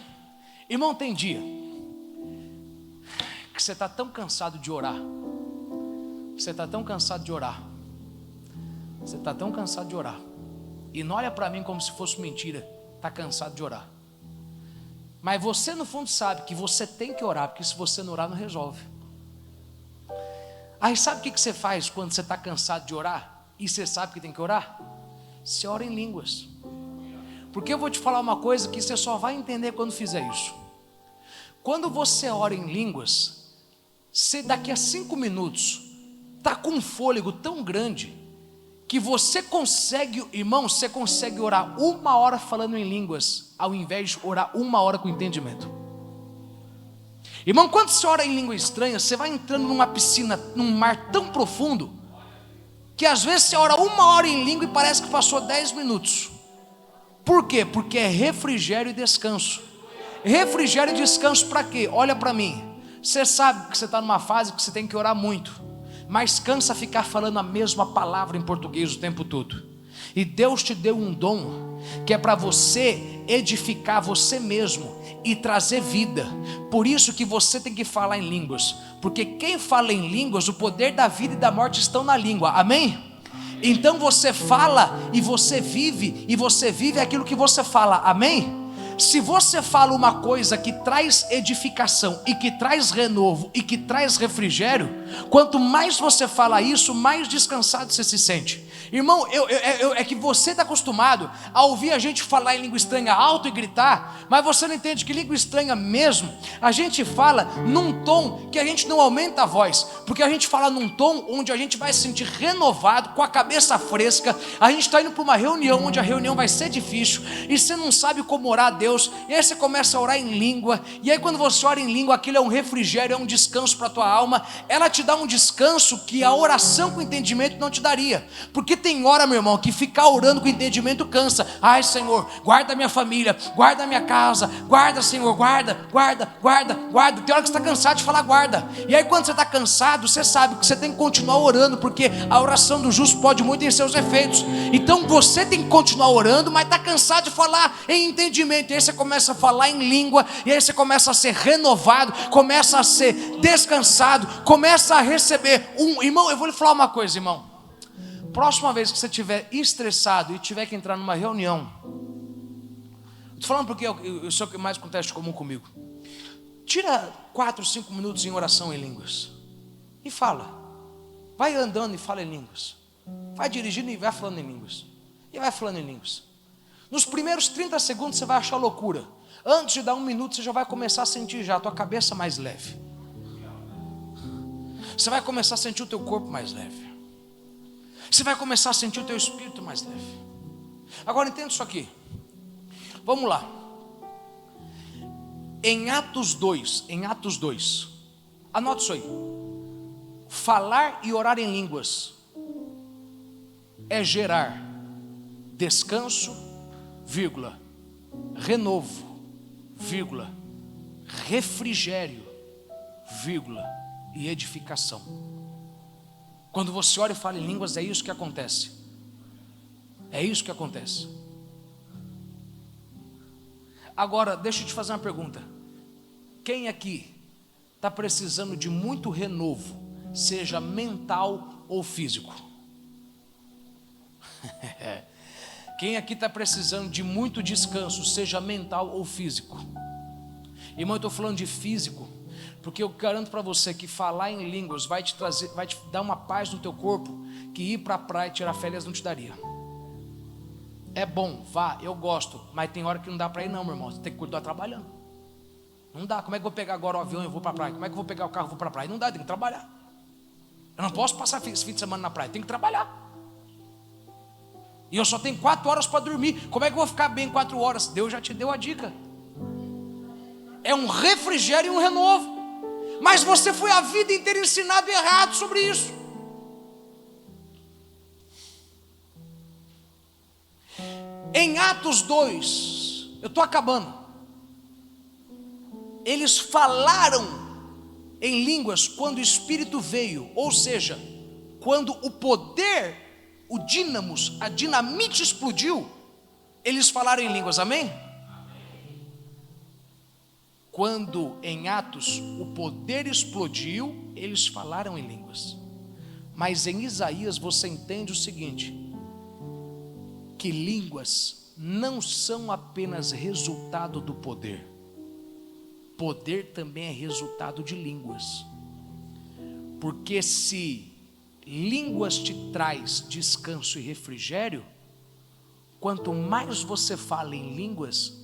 Irmão, tem dia que você está tão cansado de orar, você está tão cansado de orar, você está tão cansado de orar, e não olha para mim como se fosse mentira, está cansado de orar, mas você no fundo sabe que você tem que orar, porque se você não orar não resolve. Aí sabe o que você faz quando você está cansado de orar, e você sabe que tem que orar? Você ora em línguas, porque eu vou te falar uma coisa que você só vai entender quando fizer isso. Quando você ora em línguas, você daqui a 5 minutos está com um fôlego tão grande que você consegue, irmão, você consegue orar 1 hora falando em línguas, ao invés de orar 1 hora com entendimento. Irmão, quando você ora em língua estranha, você vai entrando numa piscina, num mar tão profundo, que às vezes você ora 1 hora em língua e parece que passou 10 minutos. Por quê? Porque é refrigério e descanso. Refrigério e descanso para quê? Olha para mim, você sabe que você está numa fase que você tem que orar muito, mas cansa ficar falando a mesma palavra em português o tempo todo. E Deus te deu um dom que é para você edificar você mesmo e trazer vida. Por isso que você tem que falar em línguas, porque quem fala em línguas, o poder da vida e da morte estão na língua, amém? Então você fala e você vive aquilo que você fala, amém? Se você fala uma coisa que traz edificação e que traz renovo e que traz refrigério, quanto mais você fala isso, mais descansado você se sente. Irmão, é que você está acostumado a ouvir a gente falar em língua estranha alto e gritar, mas você não entende que língua estranha mesmo, a gente fala num tom que a gente não aumenta a voz, porque a gente fala num tom onde a gente vai se sentir renovado, com a cabeça fresca. A gente está indo para uma reunião onde a reunião vai ser difícil, e você não sabe como orar a Deus, e aí você começa a orar em língua, e aí quando você ora em língua, aquilo é um refrigério, é um descanso para a tua alma, ela te dá um descanso que a oração com entendimento não te daria, porque tem hora, meu irmão, que ficar orando com entendimento cansa. Ai, Senhor, guarda a minha família, guarda a minha casa, guarda, Senhor, guarda. Tem hora que você está cansado de falar guarda, e aí quando você está cansado, você sabe que você tem que continuar orando, porque a oração do justo pode muito em seus efeitos. Então você tem que continuar orando, mas está cansado de falar em entendimento, e aí você começa a falar em língua, e aí você começa a ser renovado, começa a ser descansado, começa a receber irmão, eu vou lhe falar uma coisa, irmão. Próxima vez que você estiver estressado e tiver que entrar numa reunião, estou falando porque isso é o que mais acontece comum comigo. Tira 4, 5 minutos em oração em línguas e fala. Vai andando e fala em línguas. Vai dirigindo e vai falando em línguas. E vai falando em línguas. Nos primeiros 30 segundos você vai achar loucura. Antes de dar 1 minuto você já vai começar a sentir já a tua cabeça mais leve. Você vai começar a sentir o teu corpo mais leve. Você vai começar a sentir o teu espírito mais leve. Agora entenda isso aqui. Vamos lá. Em Atos 2, anota isso aí. Falar e orar em línguas é gerar descanso, vírgula, renovo, vírgula, refrigério, vírgula, e edificação. Quando você ora e fala em línguas, é isso que acontece. É isso que acontece. Agora, deixa eu te fazer uma pergunta. Quem aqui está precisando de muito renovo, seja mental ou físico? Quem aqui está precisando de muito descanso, seja mental ou físico? Irmão, eu estou falando de físico, porque eu garanto para você que falar em línguas vai te dar uma paz no teu corpo, que ir para a praia e tirar férias não te daria. É bom, vá, eu gosto, mas tem hora que não dá para ir não, meu irmão. Você tem que continuar trabalhando. Não dá, como é que eu vou pegar agora o avião e vou para a praia? Como é que eu vou pegar o carro e vou para a praia? Não dá, tem que trabalhar. Eu não posso passar esse fim de semana na praia, tem que trabalhar. E eu só tenho 4 horas para dormir. Como é que eu vou ficar bem 4 horas? Deus já te deu a dica. É um refrigério e um renovo. Mas você foi a vida inteira ensinado errado sobre isso. Em Atos 2, eu estou acabando. Eles falaram em línguas quando o Espírito veio. Ou seja, quando o poder, o dínamos, a dinamite explodiu, eles falaram em línguas, amém? Quando em Atos o poder explodiu, eles falaram em línguas. Mas em Isaías você entende o seguinte: que línguas não são apenas resultado do poder. Poder também é resultado de línguas. Porque se línguas te traz descanso e refrigério, quanto mais você fala em línguas,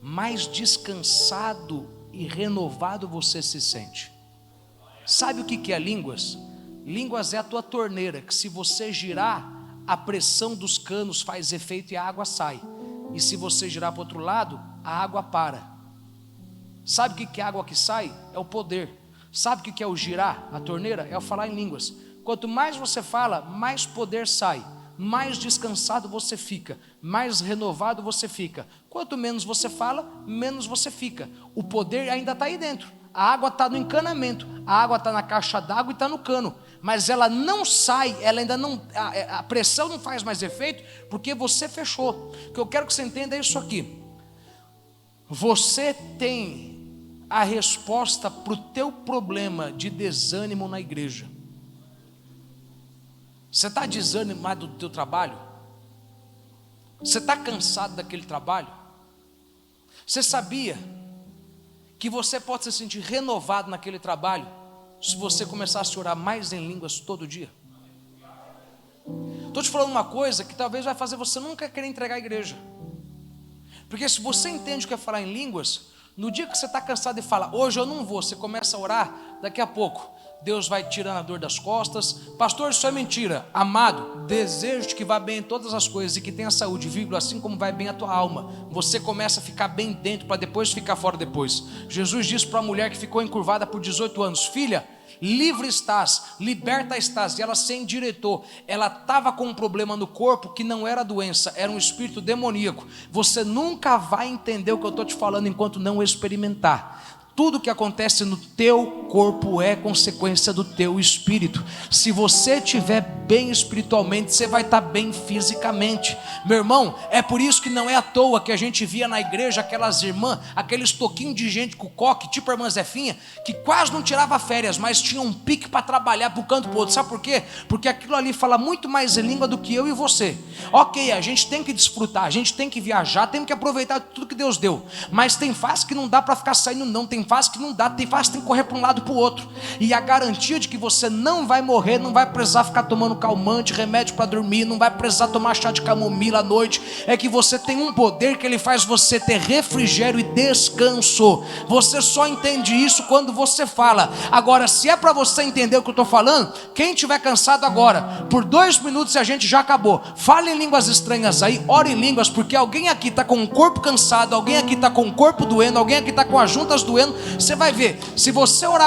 mais descansado e renovado você se sente. Sabe o que é línguas? Línguas é a tua torneira, que se você girar, a pressão dos canos faz efeito e a água sai. E se você girar para o outro lado, a água para. Sabe o que é a água que sai? É o poder. Sabe o que é o girar a torneira? É o falar em línguas. Quanto mais você fala, mais poder sai, mais descansado você fica, mais renovado você fica. Quanto menos você fala, menos você fica. O poder ainda está aí dentro. A água está no encanamento, a água está na caixa d'água e está no cano, mas ela não sai, ela ainda não, a pressão não faz mais efeito, porque você fechou. O que eu quero que você entenda é isso aqui: você tem a resposta para o teu problema de desânimo na igreja. Você está desanimado do teu trabalho? Você está cansado daquele trabalho? Você sabia que você pode se sentir renovado naquele trabalho se você começasse a orar mais em línguas todo dia? Estou te falando uma coisa que talvez vai fazer você nunca querer entregar a igreja. Porque se você entende o que é falar em línguas, no dia que você está cansado e fala, hoje eu não vou, você começa a orar, daqui a pouco Deus vai tirando a dor das costas. Pastor, isso é mentira. Amado, desejo que vá bem em todas as coisas e que tenha saúde, vírgula, assim como vai bem a tua alma. Você começa a ficar bem dentro para depois ficar fora depois. Jesus disse para a mulher que ficou encurvada por 18 anos, filha, livre estás, liberta estás. E ela se endireitou. Ela estava com um problema no corpo que não era doença, era um espírito demoníaco. Você nunca vai entender o que eu estou te falando enquanto não experimentar. Tudo que acontece no teu corpo é consequência do teu espírito. Se você estiver bem espiritualmente, você vai estar bem fisicamente. Meu irmão, é por isso que não é à toa que a gente via na igreja aquelas irmãs, aqueles toquinhos de gente com coque, tipo a irmã Zefinha, que quase não tirava férias, mas tinha um pique para trabalhar para o canto para o outro. Sabe por quê? Porque aquilo ali fala muito mais em língua do que eu e você. Ok, a gente tem que desfrutar, a gente tem que viajar, tem que aproveitar tudo que Deus deu. Mas tem fase que não dá para ficar saindo não, tem fase que não dá, tem fase que tem que correr para um lado para o outro. E a garantia de que você não vai morrer, não vai precisar ficar tomando calmante, remédio para dormir, não vai precisar tomar chá de camomila à noite, é que você tem um poder que ele faz você ter refrigério e descanso. Você só entende isso quando você fala. Agora, se é para você entender o que eu estou falando, quem estiver cansado agora, por 2 minutos a gente já acabou. Fale em línguas estranhas aí, ore em línguas, porque alguém aqui está com o corpo cansado, alguém aqui está com o corpo doendo, alguém aqui está com as juntas doendo. Você vai ver, se você orar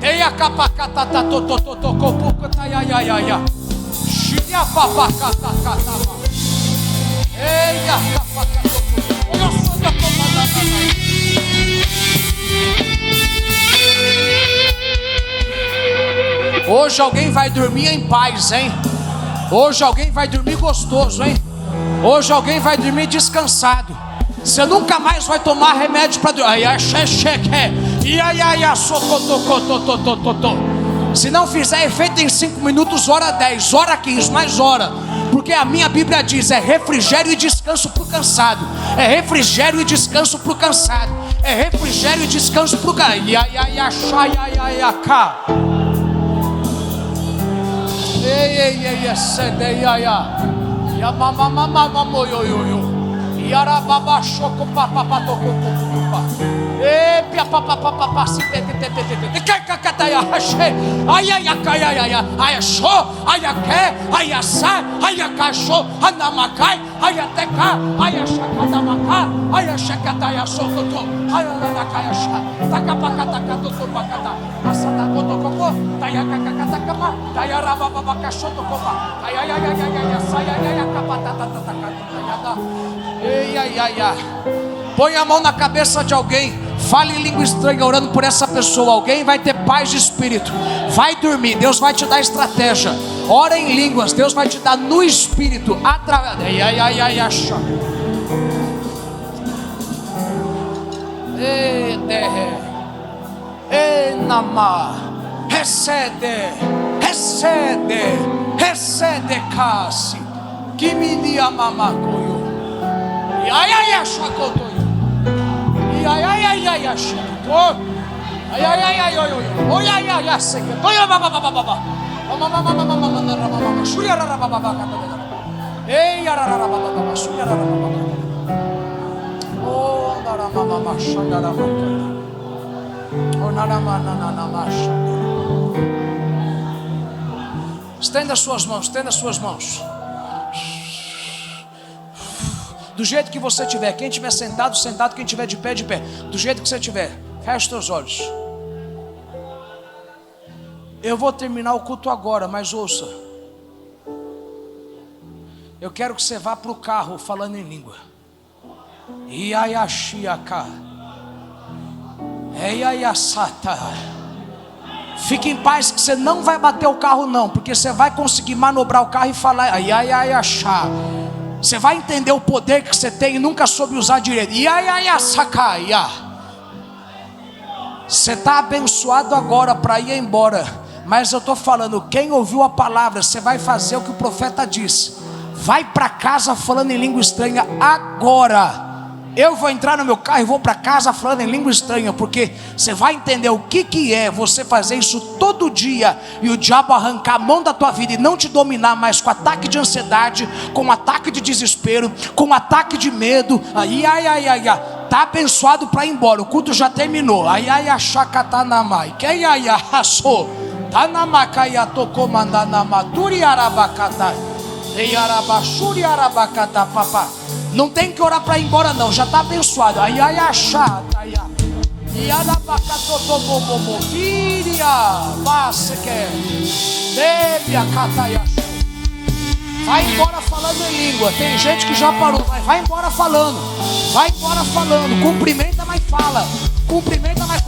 Teia capacata tototocopuca ya. Xia papacata. Eia capacata. Eu sou da comandante. Hoje alguém vai dormir em paz, hein? Hoje alguém vai dormir gostoso, hein? Hoje alguém vai dormir descansado. Você nunca mais vai tomar remédio para dormir. Se não fizer efeito em 5 minutos, ora 10, ora 15, mais ora. Porque a minha Bíblia diz: é refrigério e descanso para o cansado. É refrigério e descanso para o cansado. É refrigério e descanso para o cansado. Põe a mão na cabeça de alguém, fale em língua estranha orando por essa pessoa. Alguém vai ter paz de espírito, vai dormir, Deus vai te dar estratégia. Ora em línguas, Deus vai te dar no espírito através. Recede casi que me dia mamacoio. Ai chacotoio. Ai chacoto. Ai oi ai seque. Toia baba. Mama suya baba. Ei baba suya baba. Oh ndara mama shandara mama. Oh nana masha. Estenda suas mãos. Do jeito que você estiver. Quem estiver sentado, sentado. Quem estiver de pé, de pé. Do jeito que você estiver. Feche seus olhos. Eu vou terminar o culto agora, mas ouça. Eu quero que você vá para o carro falando em língua. Iaiaxiaca. Eiaiassata. Fique em paz que você não vai bater o carro não, porque você vai conseguir manobrar o carro e falar iaiaiaxá. Você vai entender o poder que você tem e nunca soube usar direito. Iaiaiaçacaia. Você está abençoado agora para ir embora. Mas eu estou falando, quem ouviu a palavra, você vai fazer o que o profeta disse. Vai para casa falando em língua estranha agora. Eu vou entrar no meu carro e vou para casa falando em língua estranha, porque você vai entender o que é você fazer isso todo dia e o diabo arrancar a mão da tua vida e não te dominar mais com ataque de ansiedade, com ataque de desespero, com ataque de medo. Tá abençoado para ir embora. O culto já terminou. Chacatanamai. Queiaiaço. Tanamacaia tocomandanama. Turiarabacata. Eiarabachuri arabacata papá. Não tem que orar para ir embora não, já está abençoado. Vai embora falando em língua. Tem gente que já parou, mas vai embora falando. Vai embora falando. Cumprimenta, mas fala. Cumprimenta, mas...